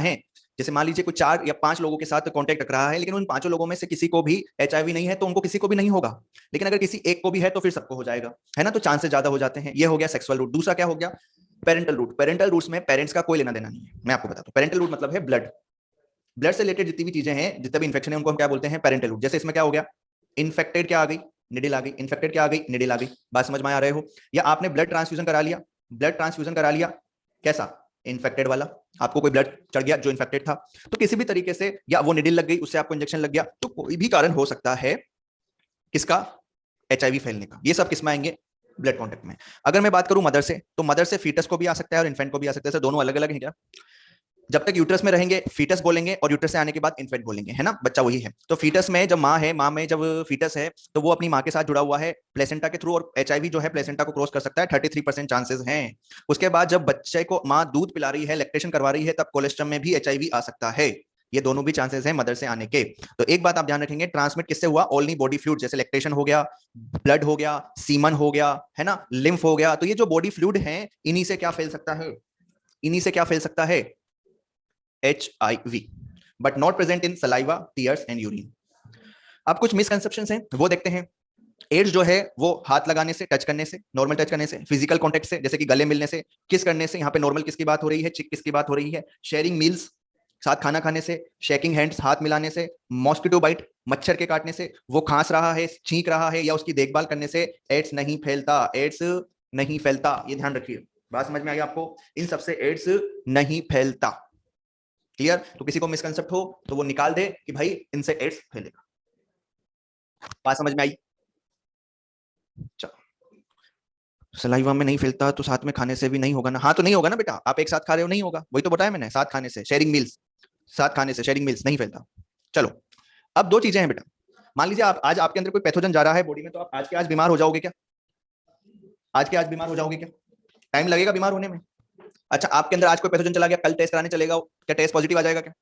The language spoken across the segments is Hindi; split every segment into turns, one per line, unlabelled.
हैं, जैसे मान लीजिए कुछ 4 या 5 लोगों के साथ कांटेक्ट रख रहा है, लेकिन उन 5 लोगों में से किसी को भी एचआईवी नहीं है तो उनको किसी को भी नहीं होगा, लेकिन अगर किसी एक को भी है तो फिर सबको हो जाएगा, है ना, तो चांसेस ज्यादा हो जाते हैं। ये हो गया सेक्सुअल रूट। दूसरा क्या हो गया? Parental route. पेरेंटल रूट्स में पेरेंट्स का कोई लेना देना नहीं है। मैं आपको बताता हूँ, पेरेंटल रूट मतलब है ब्लड। ब्लड से रिलेटेड जितनी भी चीजें हैं, जितना भी इन्फेक्शन है, उनको हम क्या बोलते हैं? Parental route. जैसे इसमें क्या हो गया? इन्फेक्टेड क्या आ गई? निडिल आ गई। इन्फेक्टेड क्या आ गई? निडिल आ गई। बात समझ में आ रहे हो? या आपने ब्लड ट्रांसफ्यूजन करा लिया, ब्लड ट्रांसफ्यूजन करा लिया, कैसा? इन्फेक्टेड वाला। आपको कोई ब्लड चढ़ गया जो इन्फेक्टेड था, तो किसी भी तरीके से, या वो निडिल लग गई, उससे आपको इंजेक्शन लग गया, तो कोई भी कारण हो सकता है किसका? एचआईवी फैलने का। ये सब किसमें आएंगे? ब्लड कॉन्टेक्ट में। अगर मैं बात करूं मदर से, तो मदर से फीटस को भी आ सकता है और इन्फेंट को भी आ सकता है। दोनों अलग अलग हैं क्या? जब तक यूट्रस में रहेंगे फीटस बोलेंगे, और यूट्रस से आने के बाद इन्फेंट बोलेंगे, है ना, बच्चा वही है। तो फीटस में जब माँ है, माँ में जब फीटस है, तो वो अपनी माँ के साथ जुड़ा हुआ है प्लेसेंटा के थ्रू, और एचआईवी जो है प्लेसेंटा को क्रॉस कर सकता है, 33% चांसेस हैं। उसके बाद जब बच्चे को माँ दूध पिला रही है, लैक्टेशन करवा रही है, तब कोलेस्ट्रम में भी एचआईवी आ सकता है। ये दोनों भी चांसेस हैं मदर से आने के। तो एक बात आप ध्यान रखेंगे, ट्रांसमिट किससे हुआ? ओनली बॉडी फ्लूइड, जैसे लैक्टेशन हो गया, ब्लड हो गया, सीमन हो गया, है ना, लिम्फ हो गया। तो ये जो बॉडी फ्लूइड है, इन्हीं से क्या फैल सकता है? इन्हीं से क्या फैल सकता है? HIV, but not present in saliva, tears and urine. अब कुछ मिसकंसेप्शन हैं, वो देखते हैं। एड्स जो है वो हाथ लगाने से, टच करने से, नॉर्मल टच करने से, फिजिकल कांटेक्ट से, जैसे कि गले मिलने से, किस करने से। यहाँ पे नॉर्मल किस की बात हो रही है? चिक किस की बात हो रही है? शेयरिंग मील्स, साथ खाना खाने से, शेकिंग हैंड्स, हाथ मिलाने से, मॉस्किटो बाइट, मच्छर के काटने से, वो खांस रहा है, छींक रहा है, या उसकी देखभाल करने से एड्स नहीं फैलता। एड्स नहीं फैलता, ये ध्यान रखिए। बात समझ में आई आपको? इन सबसे एड्स नहीं फैलता। क्लियर? तो किसी को मिसकंसेप्ट हो तो वो निकाल दे कि भाई इनसे एड्स फैलेगा। बात समझ में आई? चलो, सलाइवा में नहीं फैलता तो साथ में खाने से भी नहीं होगा ना? हाँ, तो नहीं होगा ना बेटा, आप एक साथ खा रहे हो, नहीं होगा। वही तो बताया मैंने, साथ खाने से, शेयरिंग मील्स, साथ खाने से शेयरिंग मील्स नहीं फैलता। चलो, अब दो चीजें हैं बेटा। मान लीजिए आप आज, आपके अंदर कोई पैथोजन जा रहा है बॉडी में, तो आप आज के आज बीमार हो जाओगे क्या? आज के आज बीमार हो जाओगे क्या? टाइम लगेगा बीमार होने में। अच्छा, आपके अंदर आज कोई पैथोजन चला गया, कल टेस्ट कराने चलेगा, क्या टेस्ट पॉजिटिव आ जाएगा क्या?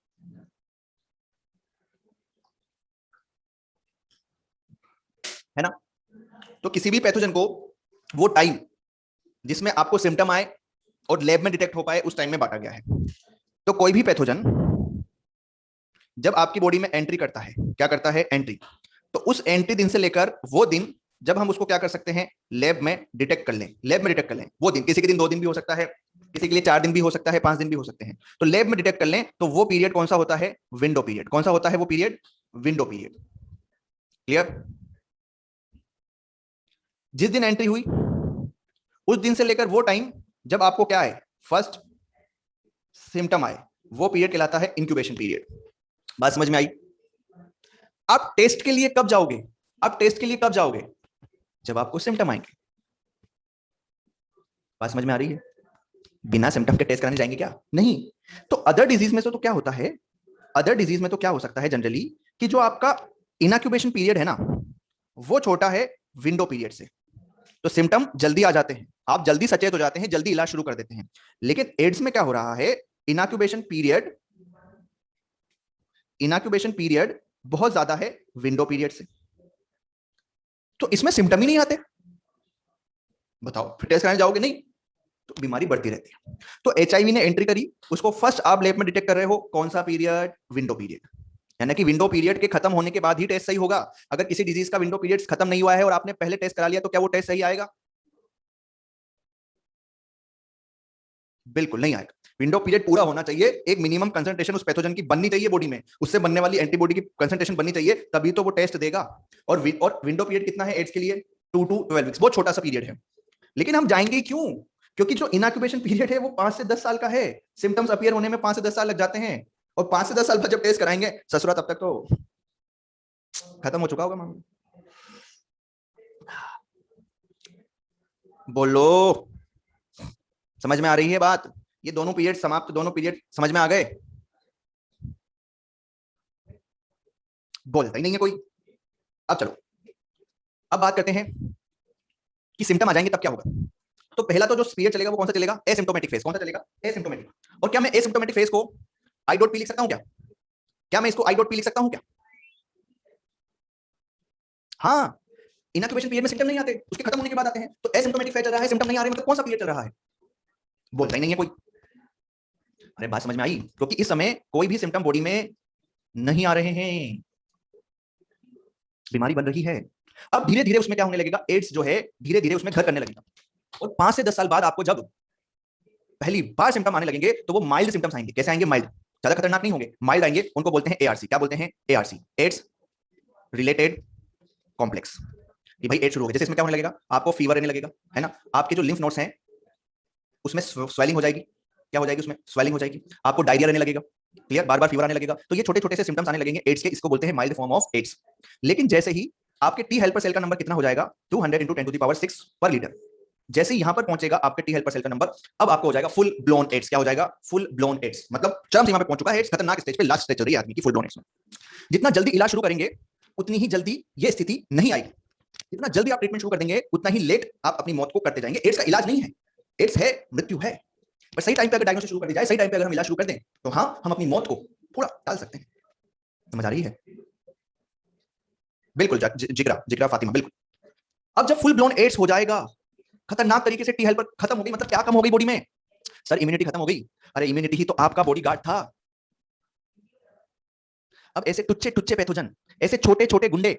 है ना? तो किसी भी पैथोजन को वो टाइम जिसमें आपको सिम्टम आए और लैब में डिटेक्ट हो पाए, उस टाइम में बांटा गया है। तो कोई भी पैथोजन जब आपकी बॉडी में एंट्री करता है, क्या करता है? एंट्री। तो उस एंट्री दिन से लेकर वो दिन जब हम उसको क्या कर सकते हैं? लैब में डिटेक्ट कर लें। लैब में डिटेक्ट कर लें वो दिन, किसी के दिन 2 दिन भी हो सकता है, किसी के लिए 4 दिन भी हो सकता है, 5 दिन भी हो सकते हैं। तो लैब में डिटेक्ट कर लें, तो वो पीरियड कौन सा होता है? Window period. कौन सा होता है वो पीरियड? Window period. क्लियर? जिस दिन एंट्री हुई उस दिन से लेकर वो टाइम जब आपको क्या है? फर्स्ट सिम्टम आए, वो पीरियड कहलाता है इंक्यूबेशन पीरियड। बात समझ में आई? आप टेस्ट के लिए कब जाओगे? आप टेस्ट के लिए कब जाओगे? जब आपको सिम्टम आएंगे। बात समझ में आ रही है? बिना सिम्टम के टेस्ट कराने जाएंगे क्या? नहीं। तो अदर डिजीज में तो क्या होता है? अदर डिजीज में तो क्या हो सकता है जनरली, कि जो आपका इनक्यूबेशन पीरियड है ना, वो छोटा है विंडो पीरियड से। तो सिम्टम जल्दी आ जाते हैं, आप जल्दी सचेत हो जाते हैं, जल्दी इलाज शुरू कर देते हैं। लेकिन एड्स में क्या हो रहा है? इनक्यूबेशन पीरियड, इनक्यूबेशन पीरियड बहुत ज्यादा है विंडो पीरियड से, तो इसमें सिम्टम ही नहीं आते। बताओ, फिर टेस्ट कराने जाओगे नहीं, तो बीमारी बढ़ती रहती है। तो एचआईवी ने एंट्री करी, उसको फर्स्ट आप लैब में डिटेक्ट कर रहे हो, कौन सा पीरियड? Window period. यानी कि विंडो पीरियड के खत्म होने के बाद ही टेस्ट सही होगा। अगर किसी डिजीज का विंडो पीरियड खत्म नहीं हुआ है और आपने पहले टेस्ट करा लिया, तो क्या वो टेस्ट सही आएगा? बिल्कुल नहीं आएगा। विंडो पीरियड पूरा होना चाहिए, एक मिनिमम कंसंट्रेशन उस पैथोजन की बननी चाहिए बॉडी में, उससे बनने वाली एंटीबॉडी की कंसंट्रेशन बननी चाहिए, तभी तो वो टेस्ट देगा। और विंडो पीरियड कितना है एड्स के लिए? 2 to 12 वीक्स, बहुत छोटा सा पीरियड है। लेकिन हम जाएंगे क्यों? क्योंकि जो इनक्यूबेशन पीरियड है वो 5 से 10 साल का है। सिम्टम्स अपीयर होने में 5 से 10 साल लग जाते हैं, और 5 से 10 साल बाद जब टेस्ट कराएंगे ससुरा, तब तक तो खत्म हो चुका होगा मामला। बोलो, समझ में आ रही है बात? ये दोनों पीरियड समाप्त, दोनों पीरियड समझ में आ गए? बोलता ही नहीं है कोई। अब चलो, अब बात करते हैं कि सिम्टम आ जाएंगे तब क्या होगा। तो पहला तो जो पीरियड चलेगा वो कौन सा चलेगा? Asymptomatic phase. कौन सा चलेगा? एसिम्प्टोमेटिक। और क्या मैं एसिम्प्टोमेटिक फेज को आई डॉट पी लिख सकता हूं क्या? क्या मैं इसको आई डॉट पी लिख सकता हूं क्या? हाँ, इनक्यूबेशन पीरियड में सिम्टम नहीं आते, उसके खत्म होने के बाद आते हैं। तो एसिम्प्टोमेटिक फेज चल रहा है, सिम्टम नहीं आ रहे, मतलब कौन सा पीरियड चल रहा है? बोलता ही नहीं है कोई। अरे बात समझ में आई? क्योंकि इस समय कोई भी सिम्टम बॉडी में नहीं आ रहे हैं, बीमारी बन रही है। अब धीरे धीरे उसमें क्या होने लगेगा, एड्स जो है धीरे धीरे उसमें घर करने लगेगा। और 5 से 10 साल बाद आपको जब पहली बार सिम्टम आने लगेंगे तो वो माइल्ड सिम्टम्स आएंगे। कैसे आएंगे? माइल्ड, ज्यादा खतरनाक नहीं होंगे, माइल्ड आएंगे। उनको बोलते हैं एआरसी। क्या बोलते हैं? ARC, AIDS related complex. कि भाई एड्स शुरू हो गया। जैसे इसमें क्या होने लगेगा, आपको फीवर रहने लगेगा, है ना, आपके जो लिम्फ नोड्स हैं उसमें स्वेलिंग हो जाएगी। क्या हो जाएगी? उसमें स्वेलिंग हो जाएगी। आपको डायरिया रहने लगेगा, क्लियर, बार बार फीवर आने लगेगा। तो ये छोटे छोटे से सिम्टम्स आने लगेंगे एड्स के, इसको बोलते हैं माइल्ड फॉर्म ऑफ एड्स। लेकिन जैसे ही आपके टी हेल्पर सेल का नंबर कितना हो जाएगा, 200 × 10⁶ पर लीटर, जैसे ही यहां पर पहुंचेगा आपके टी हेल्पर सेल का नंबर, अब आपको हो जाएगा फुल ब्लोन एड्स। क्या हो जाएगा? फुल ब्लोन एड्स, मतलब चरम सीमा पे पहुंच चुका है एड्स, खतरनाक स्टेज पे, लास्ट स्टेज चल रही है आदमी की फुल ब्लोन एड्स में। जितना जल्दी इलाज शुरू करेंगे उतनी ही जल्दी ये स्थिति नहीं आएगी। जितना जल्दी आप ट्रीटमेंट शुरू कर देंगे उतना ही लेट आप अपनी मौत को करते जाएंगे। एड्स का इलाज नहीं है, एड्स है मृत्यु है। पर सही टाइम पे अगर डायग्नोसिस शुरू कर दिया जाए, सही टाइम पे अगर हम इलाज शुरू कर दें, तो हाँ, हम अपनी मौत को थोड़ा टाल सकते हैं। समझ आ रही है? बिल्कुल जिगरा जिगरा फातिमा, बिल्कुल। अब जब फुल ब्लोन एड्स हो जाएगा, खतरनाक तरीके से टी हेल्पर खत्म हो गई, मतलब क्या कम हो गई बॉडी में? सर इम्यूनिटी खत्म हो गई। अरे इम्यूनिटी ही तो आपका बॉडी गार्ड था। अब ऐसे टुच्चे टुच्चे पैथोजन, ऐसे छोटे छोटे गुंडे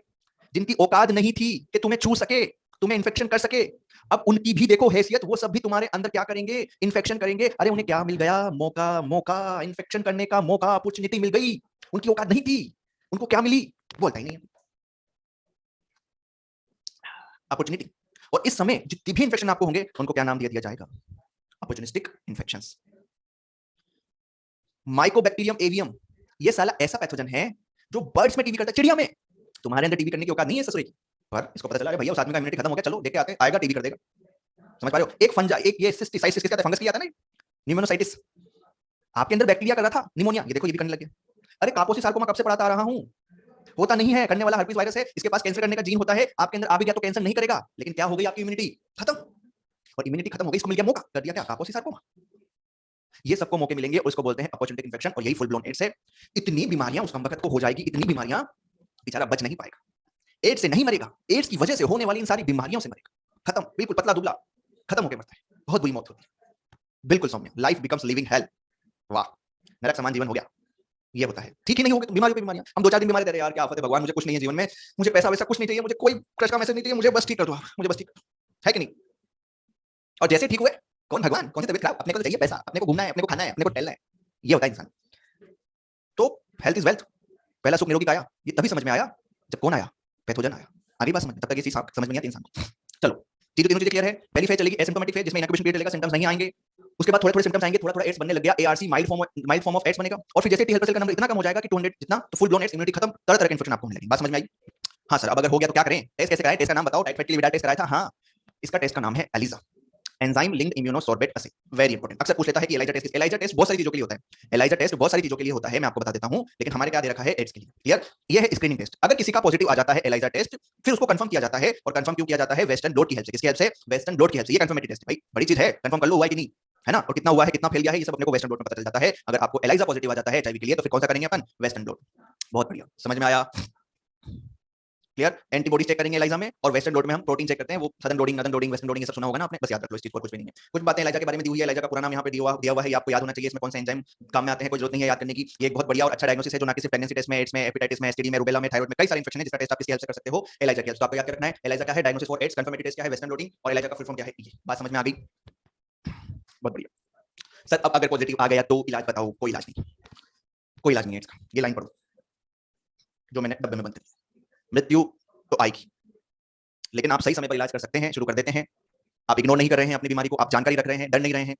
जिनकी औकात नहीं थी कि तुम्हें छू सके, तुम्हें इन्फेक्शन कर सके, अब उनकी भी देखो हैसियत, वो सब भी तुम्हारे अंदर क्या करेंगे? इन्फेक्शन करेंगे। अरे उन्हें क्या मिल गया? मौका, मौका, इन्फेक्शन करने का मौका, अपॉर्चुनिटी मिल गई। उनकी औकात नहीं थी, उनको क्या मिली? बोलता ही नहीं है, अपॉर्चुनिटी। और इस समय जितनी भी इन्फेक्शन आपको होंगे उनको क्या नाम दिया जाएगा? Opportunistic infections. माइकोबैक्टीरियम एवियम, ये साला ऐसा पैथोजन है जो बर्ड्स में टीबी करता है, चिड़िया में। तुम्हारे अंदर टीबी करने की औकात नहीं है ससुरे की, पर इसको पता चला भैया उस आदमी का इम्यूनिटी खत्म हो गया, चलो देख के आते हैं, आएगा टीबी कर देगा। समझ पा रहे हो? एक फंजा, एक ये सिस्टिसाइटिस क्या था, फंगस किया था ना, न्यूमोसाइटिस, आपके अंदर बैक्टीरिया कर रहा था निमोनिया, ये देखो ये भी करने लग गया। अरे कापोसी सार्कोमा कब से पढ़ाता आ रहा हूं, होता नहीं है, करने वाला हर्पीस वायरस है, इसके पास कैंसर करने का जीन होता है, आपके अंदर आ भी गया तो कैंसर नहीं करेगा, लेकिन क्या हो गई आपकी इम्यूनिटी खत्म। और इम्यूनिटी खत्म हो गई, इसको मिल गया मौका, कर दिया क्या? कापोसी सार्कोमा। ये सबको मौके मिलेंगे और इसको बोलते हैं अपॉर्चुनिटी इन्फेक्शन, और यही फुल ब्लोन एड्स है। इतनी बीमारियां उस वक्त को हो जाएगी, इतनी बीमारियां, बेचारा बच नहीं पाएगा। एड्स से नहीं मरेगा, एड्स की वजह से होने वाली इन सारी बीमारियों से मरेगा, खत्म, बिल्कुल पतला दुबला, खत्म होकर मरता है, बहुत बुरी मौत होती है। बिल्कुल सौम्य, लाइफ बिकम्स लिविंग हेल। वाह, नरक समान जीवन हो गया। ये होता है, ठीक ही नहीं होगा तो बीमारियों पे बीमारियां। हम 2-4 दिन बीमारी दे रहे हैं, यार क्या आफत है भगवान, मुझे कुछ नहीं है जीवन में, मुझे पैसा वैसा कुछ नहीं चाहिए, मुझे कोई क्रश का मैसेज नहीं चाहिए, मुझे बस ठीक कर दो आप, मुझे बस ठीक कर दो, है कि नहीं? और जैसे ठीक हुए, कौन भगवान, कौन सी तबीयत खराब, अपने को तो चाहिए पैसा, अपने को घूमना है, अपने को खाना है, अपने को टहलना है। ये होता है इंसान। तो हेल्थ इज वेल्थ, पहला सुख निरोगी काया, ये तभी समझ में आया जब कौन आया? पैथोजन आया। आगे बात समझ, तब तक ये चीज समझ में नहीं आती इंसान को। चलो तीनों चीजें क्लियर है। पहली फेज चलेगी एसिम्प्टोमेटिक फेज, जिसमें इनक्यूबेशन पीरियड चलेगा, सिम्टम्स नहीं आएंगे। उसके बाद थोड़े थोड़े सिम्टम्स आएंगे, थोड़ा थोड़ा एड्स बनने लग गया, ARC mild form of AIDS बनेगा। और फिर जैसे टी हेल्पर सेल का नंबर इतना कम हो जाएगा कि 200 जितना, तो फुल ब्लोन एड्स, इम्यूनिटी खत्म, तरह तरह के इन्फेक्शन आपको होने लगेंगे। बात समझ में आई? हाँ सर, अब अगर हो गया तो क्या करें? टेस्ट कैसे कराएं? टेस्ट का नाम बताओ, टाइट फैट के लिए टेस्ट कराया था, हाँ, इसका टेस्ट का नाम है ELISA, enzyme linked immunosorbent assay. Very important, अक्सर पूछ लेता है कि एलाइजा टेस्ट, एलाइजा टेस्ट बहुत सारी चीजों के लिए होता है, एलाइजा टेस्ट बहुत सारी चीजों के लिए होता है, मैं आपको बता देता हूं, लेकिन हमारे क्या दे रखा है? एड्स के लिए, क्लियर। ये है स्क्रीनिंग टेस्ट। अगर किसी का पॉजिटिव आ जाता है एलाइजा टेस्ट, फिर उसको कंफर्म किया जाता है, और कंफर्म क्यों किया जाता है? वेस्टर्न ब्लॉट की हेल्प से। किसकी हेल्प से? वेस्टर्न ब्लॉट की हेल्प से। ये कंफर्मेटरी टेस्ट है भाई, बड़ी चीज है, कंफर्म कर लो हुआ है कि नहीं, है ना, और कितना हुआ है, कितना फैल गया है, ये सब अपने को वेस्टर्न ब्लॉट में पता चल जाता है। अगर आपको एलाइजा पॉजिटिव आ जाता है एचआईवी के लिए, तो फिर कौन सा करेंगे अपन? Western blot. बहुत बढ़िया, समझ में आया? क्लियर। एंटीबॉडी चेक करेंगे एलाइजा में, और वेस्टर्न ब्लॉट में हम प्रोटीन चेक करते हैं, वो सदन loading, northern loading, western loading, ये सब सुना होगा ना आपने, बस याद रख लो, इस चीज पर कुछ भी नहीं है। कुछ बातें एलाइजा के बारे में दी हुई है, एलाइजा का पूरा नाम यहाँ पे दिया हुआ है, आपको याद होना चाहिए, इसमें कौन से एंजाइम काम में आते हैं, कोई जरूरत नहीं है याद करने की। ये एक बहुत बढ़िया और अच्छा डायग्नोसिस है, जो ना कि सिर्फ प्रेगनेंसी टेस्ट में, एड्स में, हेपेटाइटिस में, एसटीडी में, रूबेला में, थायराइड में, कई सारे इंफेक्शन है, जिसका टेस्ट आप किसी हेल्प से कर सकते हो, एलाइजा की हेल्प। तो आपको याद क्या रखना है? एलाइजा क्या है? Diagnosis for AIDS, confirmatory test क्या है? वेस्टर्न लोडिंग, और एलाइजा का फुल फॉर्म क्या है? ये बात समझ में आ गई? बहुत बढ़िया सर। अब अगर पॉजिटिव आ गया तो इलाज बताओ? कोई इलाज नहीं, कोई इलाज नहीं है इसका। ये लाइन पढ़ो जो मैंने डब्बे में बंद कर दी, मृत्यु तो आएगी, लेकिन आप सही समय पर इलाज कर सकते हैं, शुरू कर देते हैं, आप इग्नोर नहीं कर रहे हैं अपनी बीमारी को, आप जानकारी रख रहे हैं, डर नहीं रहे हैं,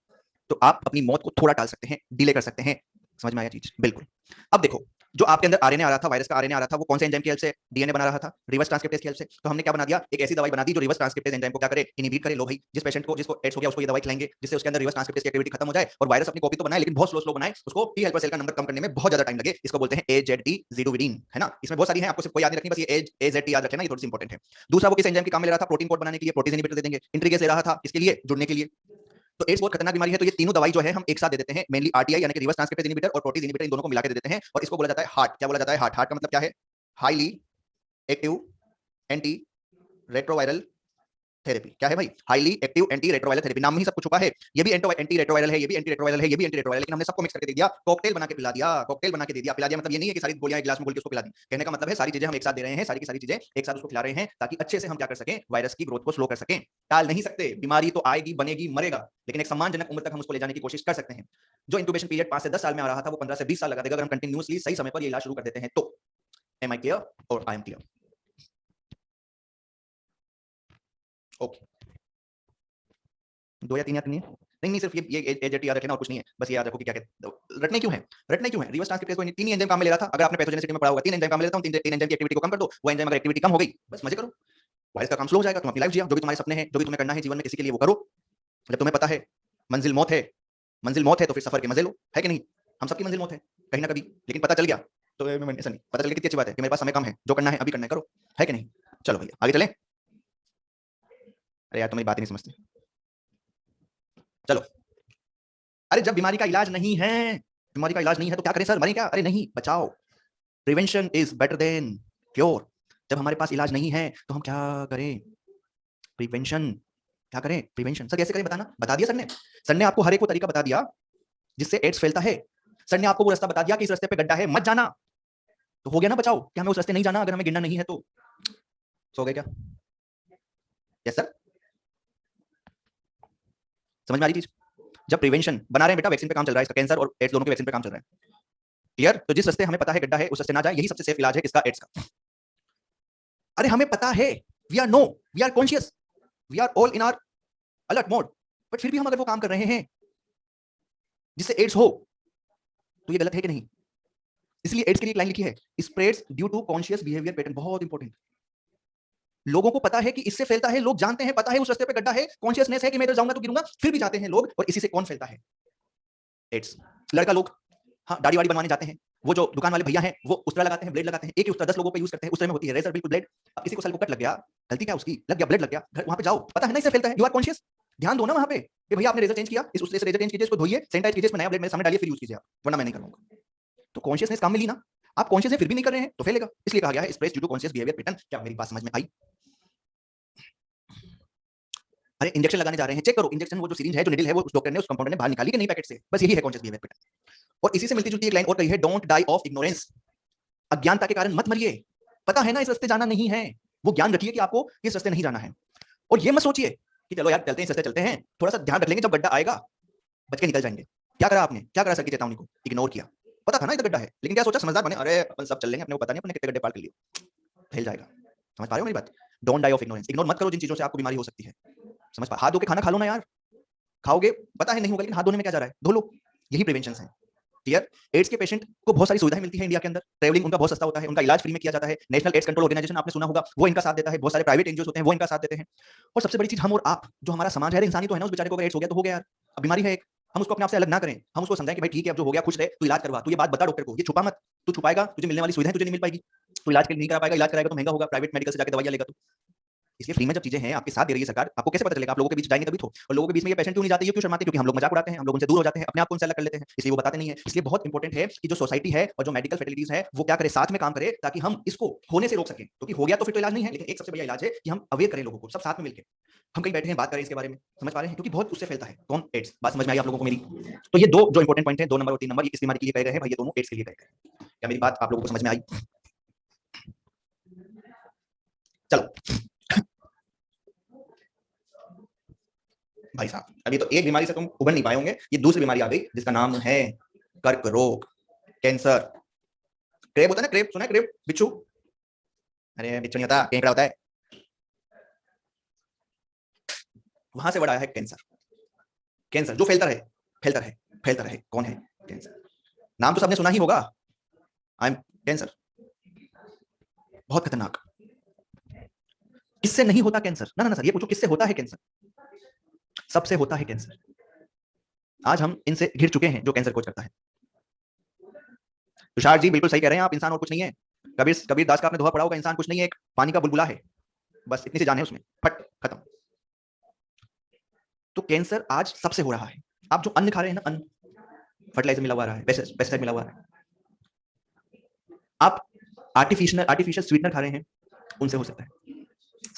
तो आप अपनी मौत को थोड़ा टाल सकते हैं, डिले कर सकते हैं। समझ में आया चीज? बिल्कुल। अब देखो, जो आपके अंदर आरएनए आ रहा था, वायरस का आरएनए आ रहा था, वो कौन से एंजाइम की हेल्प से डीएनए बना रहा था? रिवर्स ट्रांसक्रिप्टेज की हेल्प से। तो हमने क्या बना दिया? एक ऐसी दवाई बना दी जो रिवर्स ट्रांसक्रिप्टेज एंजाइम को क्या करे? इनहिबिट करे। लो भाई, जिस पेशेंट को, जिसको एड्स हो गया, उसको ये दवाई खिलाएंगे जिससे उसके अंदर रिवर्स ट्रांसक्रिप्टेज की एक्टिविटी खत्म हो जाए, और वायरस अपनी कॉपी तो बनाए लेकिन बहुत स्लो बनाए, उसको टी हेल्पर सेल का नंबर कम करने में बहुत ज्यादा टाइम लगे, इसको बोलते हैं AZD-ज़िडोविडिन, है ना। इसमें बहुत सारी है, आपको सिर्फ कोई याद नहीं रखनी, बस ये AZD याद रखना, ये थोड़ी सी इंपॉर्टेंट है। दूसरा, वो किस एंजाइम के काम में ले रहा था? प्रोटीन कोड बनाने के लिए, प्रोटीज इनहिबिटर दे देंगे। इंट्रीगेस ले रहा था इसके लिए, जुड़ने के लिए। तो एड्स बहुत खतरनाक बीमारी है, तो ये तीनों दवाई जो है हम एक साथ दे देते हैं, मेनली आरटीआई यानी कि रिवर्स ट्रांसक्रिप्टेज इनहिबिटर और प्रोटीज इनहिबिटर, इन दोनों को मिला के दे देते हैं, और इसको बोला जाता है हार्ट। क्या बोला जाता है? हार्ट। हार्ट का मतलब क्या है? Highly active anti retroviral therapy क्या है भाई? Highly active anti retroviral therapy, नाम में ही सब कुछ छुपा है। ये भी एंटी रेट्रोवायरल है, ये भी एंटी रेट्रोवायरल है, ये भी एंटी रेट्रोवायरल है, लेकिन हमने सबको मिक्स करके दे दिया, कॉकटेल बना के पिला दिया, कॉकटेल बना के दे दिया। पिला दिया मतलब ये नहीं है कि सारी गोलियां एक गिलास में घोल के उसको पिला दी। कहने का मतलब है सारी चीजें हम एक साथ दे रहे हैं, सारी की सारी चीजें एक साथ उसको खिला रहे हैं, ताकि अच्छे से हम क्या कर सकें, वायरस की ग्रोथ को स्लो कर सकें। टाल नहीं सकते, बीमारी तो आएगी, बनेगी, मरेगा, लेकिन एक सम्मानजनक उम्र तक हम उसको ले जाने की कोशिश कर सकते हैं। जो इंक्यूबेशन पीरियड 5 से 10 साल में आ रहा था, वो 15 से 20 साल लगा देगा अगर हम कंटिन्यूअसली सही समय पर ये इलाज शुरू कर देते हैं तो। एम आई क्लियर और आई एम क्लियर? ओके, 2 या 3 याद नहीं है? नहीं, सिर्फ ये एजेटी याद रखना और कुछ नहीं है, बस ये याद रखो कि क्या कहते रटने क्यों है? रटने क्यों है? रिवर्स ट्रांसक्रिप्टेज को 3 ही एंजाइम काम में ले रहा था। अगर आपने पैथोजेनिसिटी में पढ़ा होगा 3 एंजाइम काम में लेता हूं, 3 एंजाइम की एक्टिविटी को कम कर दो, वो एंजाइम अगर एक्टिविटी कम हो गई, बस मजे करो, वायरस का काम स्लो हो जाएगा, तुम अपनी लाइफ जियो, जो भी तुम्हारे सपने हैं, जो भी तुम्हें करना है जीवन में किसी के लिए वो करो। जब तुम्हें पता है मंजिल मौत है तो फिर सफर के मजे लो, है कि नहीं? हम सबकी मंजिल मौत है कहीं ना कभी, लेकिन पता चल गया तो ऐसा नहीं, पता चल गया कितनी अच्छी बात है कि मेरे पास समय कम है, जो करना है अभी करना है, करो, है कि नहीं? चलो भैया आगे चलें। अरे यार, तुम मेरी बात ही नहीं समझते। चलो, अरे जब बीमारी का इलाज नहीं है, बीमारी का इलाज नहीं है तो क्या करें सर? मरें क्या? अरे नहीं, बचाओ। Prevention is better than cure. जब हमारे पास इलाज नहीं है तो हम क्या करें? प्रिवेंशन। क्या करें? प्रिवेंशन। सर कैसे करें बताना? बता दिया सर ने आपको हर एक वो तरीका बता दिया जिससे एड्स फैलता है। सर ने आपको वो रास्ता बता दिया कि इस रास्ते पे गड्ढा है, मत जाना। तो हो गया ना बचाओ, कि हमें उस रास्ते नहीं जाना अगर हमें गिरना नहीं है तो। सो गए क्या? यस सर, समझ में आ रही चीज? जब प्रिवेंशन बना रहे हैं बेटा, वैक्सीन पे काम चल रहा है इसका, कैंसर और एड्स दोनों के वैक्सीन पे काम चल रहा है, क्लियर? तो जिस रास्ते हमें पता है गड्ढा है उस रास्ते ना जाए, यही सबसे सेफ इलाज है इसका, एड्स का। अरे हमें पता है, we are conscious, we are all in our alert mode, but फिर भी हम अगर वो काम कर रहे हैं जिससे एड्स हो, तो ये गलत है कि नहीं? इसलिए एड्स के लिए एक लाइन लिखी है, spreads due to conscious behaviour pattern. बहुत इंपॉर्टेंट। लोगों को पता है कि इससे फैलता है, लोग जानते हैं, पता है उस रास्ते पे गड्ढा है, कॉन्शियसनेस है कि मैं इधर जाऊंगा तो गिरूंगा, फिर भी जाते हैं लोग, और इसी से कौन फैलता है? एड्स। लड़का लोग, हाँ, दाढ़ी वाड़ी बनवाने जाते हैं, वो जो दुकान वाले भैया हैं वो उस्तरा लगाते हैं, ब्लेड लगाते हैं, एक ही उस्तरा 10 लोगों पे यूज करते हैं, उस्तरे में होती है रेजर, बिल्कुल ब्लेड। अब किसी को सर को कट लग गया, गलती क्या उसकी? लग गया, ब्लेड लग गया, वहां पे जाओ, पता है ना इससे फैलता है, यू आर कॉन्शियस। ध्यान दो ना वहां पे कि भैया आपने रेजर चेंज किया, इस उस्तरे से रेजर चेंज कीजिए, इसको धोइए, सैनिटाइज कीजिए, इसमें नया ब्लेड मेरे सामने डालिए, फिर यूज कीजिए आप, वरना मैं नहीं करूंगा। तो कॉन्शियसनेस काम में ली ना, आप कॉन्शियस है फिर भी नहीं कर रहे हैं तो फैलेगा। इसलिए कहा गया है spreads due to conscious behaviour pattern. क्या मेरी बात समझ में आई? अरे इंजेक्शन लगाने जा रहे हैं, चेक करो इंजेक्शन, वो जो सिरिंज है, जो निडल है, वो उस डॉक्टर ने, उस कंपाउंडर ने बाहर निकाली कि नहीं पैकेट से, बस यही है कॉन्शियस बिहेवियर पैटर्न। और इसी से मिलती जुलती एक लाइन और कही है, डोंट डाई ऑफ इग्नोरेंस। अज्ञानता के कारण मत मरिए। पता है ना इस रास्ते जाना नहीं है, वो ज्ञान रखिए कि आपको इस रास्ते नहीं जाना है। और ये मत सोचिए कि चलो यार चलते हैं, इस रास्ते चलते हैं, थोड़ा सा ध्यान रख लेंगे, जब गड्ढा आएगा बच के निकल जाएंगे। क्या करा आपने? क्या करा सर की चेतावनी को? इग्नोर किया। पता था ना इधर गड्ढा है, लेकिन क्या सोचा, समझदार बने, अरे अपन सब चल लेंगे, अपने को पता नहीं अपने कितने गड्ढे पार कर लिए, फैल जाएगा। समझ पा रहे हो मेरी बात? Don't die of ignorance. Ignore मत करो जिन चीजों से आपको बीमारी हो सकती है। समझ पा? हाथ धो के खाना खा लो ना यार, खाओगे पता है नहीं होगा, लेकिन हाथ धोने में क्या जा रहा है, धो लो। यही प्रिवेंशन है। क्लियर? एड्स के पेशेंट को बहुत सारी सुविधाएं मिलती है इंडिया के अंदर, ट्रैवलिंग उनका बहुत सस्ता होता है, उनका इलाज फ्री में किया जाता है, नेशनल एड्स कंट्रोल ऑर्गेनाइजेशन आपने सुना होगा, वो इनका साथ देता है, बहुत सारे प्राइवेट एनजीओ होते हैं वो इनका साथ देते हैं। और सबसे बड़ी चीज, हम और आप, जो हमारा समाज है, इंसानी तो है ना, उस बेचारे को अगर एड्स हो गया तो हो गया यार, अब बीमारी है एक, हम उसको अपने आप से अलग ना करें, हम उसको समझाएं कि भाई ठीक है अब जो हो गया खुश रहे, तू इलाज करवा, तू ये बात बता डॉक्टर को, ये छुपा मत, तू छुपाएगा तुझे मिलने वाली सुविधाएं तुझे नहीं मिल पाएगी, तू इलाज के लिए नहीं करा पाएगा, इलाज कराएगा तो महंगा होगा, प्राइवेट मेडिकल से जाकर दवाइयां लेगा तू। इसलिए फ्री में जब चीजें हैं आपके साथ दे रही है सरकार, आपको कैसे पता चलेगा? आप लोगों के बीच जाएंगे तभी तो। और लोगों के बीच में ये पेशेंट क्यों नहीं जाते, ये क्यों शर्माते? क्योंकि हम लोग मजाक उड़ाते हैं, हम लोग उनसे दूर हो जाते हैं, अपने आप को उनसे अलग कर लेते हैं, इसलिए वो बताते नहीं है। इसलिए बहुत इंपॉर्टेंट है कि जो सोसाइटी है और जो मेडिकल फैसिलिटीज है वो क्या करे, साथ में काम करे, ताकि हम इसको होने से रोक सकें। क्योंकि हो गया तो फिर तो इलाज नहीं है, लेकिन एक सबसे बड़ा इलाज है कि हम अवेयर करें लोगों को, सब साथ में मिलकर हम कहीं बैठे हैं बात करें इसके बारे में। समझ पा रहे हैं? क्योंकि बहुत उससे फैलता है कौन? एड्स। बात समझ में आई आप लोगों को मेरी? तो ये दो जो इंपॉर्टेंट पॉइंट है, 2 नंबर और 3 नंबर, ये किस बीमारी के लिए कहे गए हैं भाई? ये दोनों एड्स के लिए कहे गए। क्या मेरी बात आप लोगों को समझ में आई? चलो भाई साहब, अभी तो एक बीमारी से तुम उभर नहीं पाए होंगे, ये दूसरी बीमारी आ गई जिसका नाम है कर्क रोग, कैंसर। क्रेब होता है ना, क्रेब सुना है? क्रेब, बिच्छू। अरे बिच्छू नहीं होता, केकड़ा होता है। वहां से बड़ा है कैंसर। कैंसर जो फैलता रहे, फैलता रहे, फैलता रहे, कौन है? कैंसर। नाम तो सबने सुना ही होगा, आई एम कैंसर। बहुत खतरनाक। किससे नहीं होता कैंसर? ना ना सर, ये पूछो किससे होता है कैंसर? सबसे होता है कैंसर। आज हम इनसे घिर चुके हैं जो कैंसर खोज करता है। तुषार जी बिल्कुल सही कह रहे हैं आप, इंसान और कुछ नहीं है। कबीर दास का आपने दोहा पढ़ा होगा, इंसान कुछ नहीं है, एक पानी का बुलबुला है, बस इतनी सी जान है उसमें, फट खत्म। तो कैंसर आज सबसे हो रहा है। आप जो अन्न खा रहे हैं ना, अन्न फर्टिलाइजर मिला हुआ रहा है, पेस्टिसाइड मिला हुआ है, आप आर्टिफिशियल स्वीटनर खा रहे हैं, उनसे हो सकता है।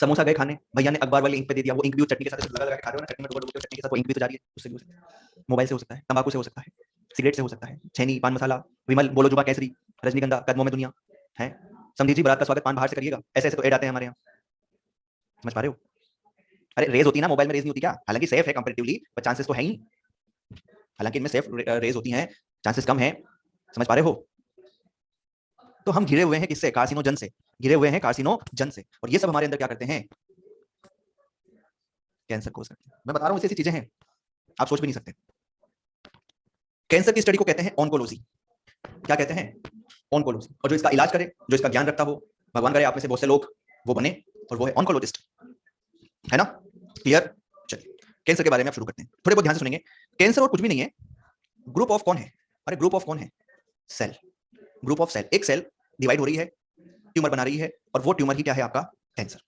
समोसा गए खाने, भैया ने अखबार वाली इंक पे दे दिया, वो इंक भी चटनी के साथ लगा लगा के खा रहे हो ना, चटनी में डुबो डुबो के चटनी के साथ वो इंक भी तो जा रही है, उससे भी हो सकता है। मोबाइल से हो सकता है, तंबाकू से हो सकता है, सिगरेट से हो सकता है, छैनी, पान मसाला, विमल, बोलो जुबा केसरी, रजनीगंधा, कदमों में दुनिया है। समझी जी, बारात का स्वागत पान बाहर से करिएगा, ऐसे ऐसे तो ऐड आते हैं हमारे यहाँ, समझ पा रहे हो? अरे रेज होती है ना, मोबाइल में रेज नहीं होती क्या? हालांकि सेफ है कंपैरेटिवली, पर चांसेस तो है ही, हालांकि इनमें सेफ रेज होती हैं, चांसेस कम है, समझ पा रहे हो? तो हम घिरे हुए हैं किससे? कार्सिनोजन से, घिरे हुए हैं कार्सिनोजन से, और ये सब हमारे अंदर क्या करते हैं? कैंसर कोज करते हैं। मैं बता रहा हूं ऐसी चीजें हैं, आप सोच भी नहीं सकते। कैंसर की स्टडी को कहते हैं ऑन्कोलॉजी। क्या कहते हैं? ऑन्कोलॉजी। और जो इसका इलाज करे, जो इसका ज्ञान रखता हो, भगवान करे आप में से बहुत से लोग वो बने, और वो है ऑन्कोलॉजिस्ट, है ना? क्लियर? चलिए कैंसर के बारे में आप शुरू करते हैं, थोड़े बहुत ध्यान से सुनेंगे। कैंसर और कुछ भी नहीं है, ग्रुप ऑफ कौन है? अरे ग्रुप ऑफ कौन है? सेल। ग्रुप ऑफ सेल, एक सेल डिवाइड हो रही है, ट्यूमर बना रही है, और वो ट्यूमर ही क्या है? आपका कैंसर।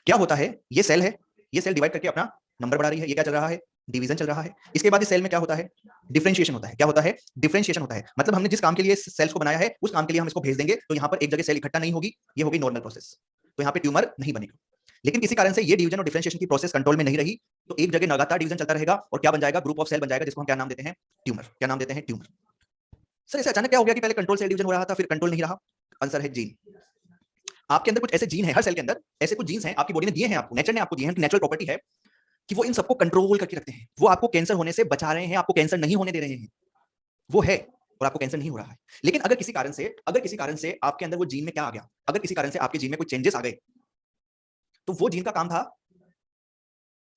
क्या होता है? ये सेल है, ये सेल डिवाइड करके अपना नंबर बढ़ा रही है, ये क्या चल रहा है? डिवीजन चल रहा है। इसके बाद इस सेल में क्या होता है? डिफरेंशिएशन होता है। क्या होता है? डिफरेंशिएशन होता है। मतलब हमने जिस काम के लिए सेल्स को बनाया है, उस काम के लिए हम इसको भेज देंगे, तो यहाँ पर एक जगह सेल इकट्ठा नहीं होगी, ये होगी नॉर्मल प्रोसेस, तो यहाँ पे ट्यूमर नहीं बनेगा। लेकिन किसी कारण से ये डिवीजन और डिफरेंशिएशन की प्रोसेस कंट्रोल में नहीं रही, तो एक जगह लगातार डिवीजन चलता रहेगा, और क्या बन जाएगा? ग्रुप ऑफ सेल बन जाएगा, जिसको हम क्या नाम देते हैं? ट्यूमर। क्या नाम देते हैं? ट्यूमर। सर ऐसे अचानक क्या हो गया कि पहले कंट्रोल सेल डिवीजन हो रहा था, फिर कंट्रोल नहीं रहा? आंसर है जीन। आपके अंदर कुछ ऐसे जीन है, हर सेल के अंदर ऐसे कुछ जीन्स हैं, आपकी बॉडी ने दिए हैं, आपको नेचर ने आपको दिए हैं, नेचुरल प्रॉपर्टी है कि वो इन सबको कंट्रोल करके रखते हैं। वो आपको कैंसर होने से बचा रहे हैं, आपको कैंसर नहीं होने दे रहे हैं, वो है, और आपको कैंसर नहीं हो रहा है। लेकिन अगर किसी कारण से आपके अंदर वो जीन में क्या आ गया, अगर किसी कारण से आपके जीन में कोई चेंजेस आ गए, तो वो जीन का काम था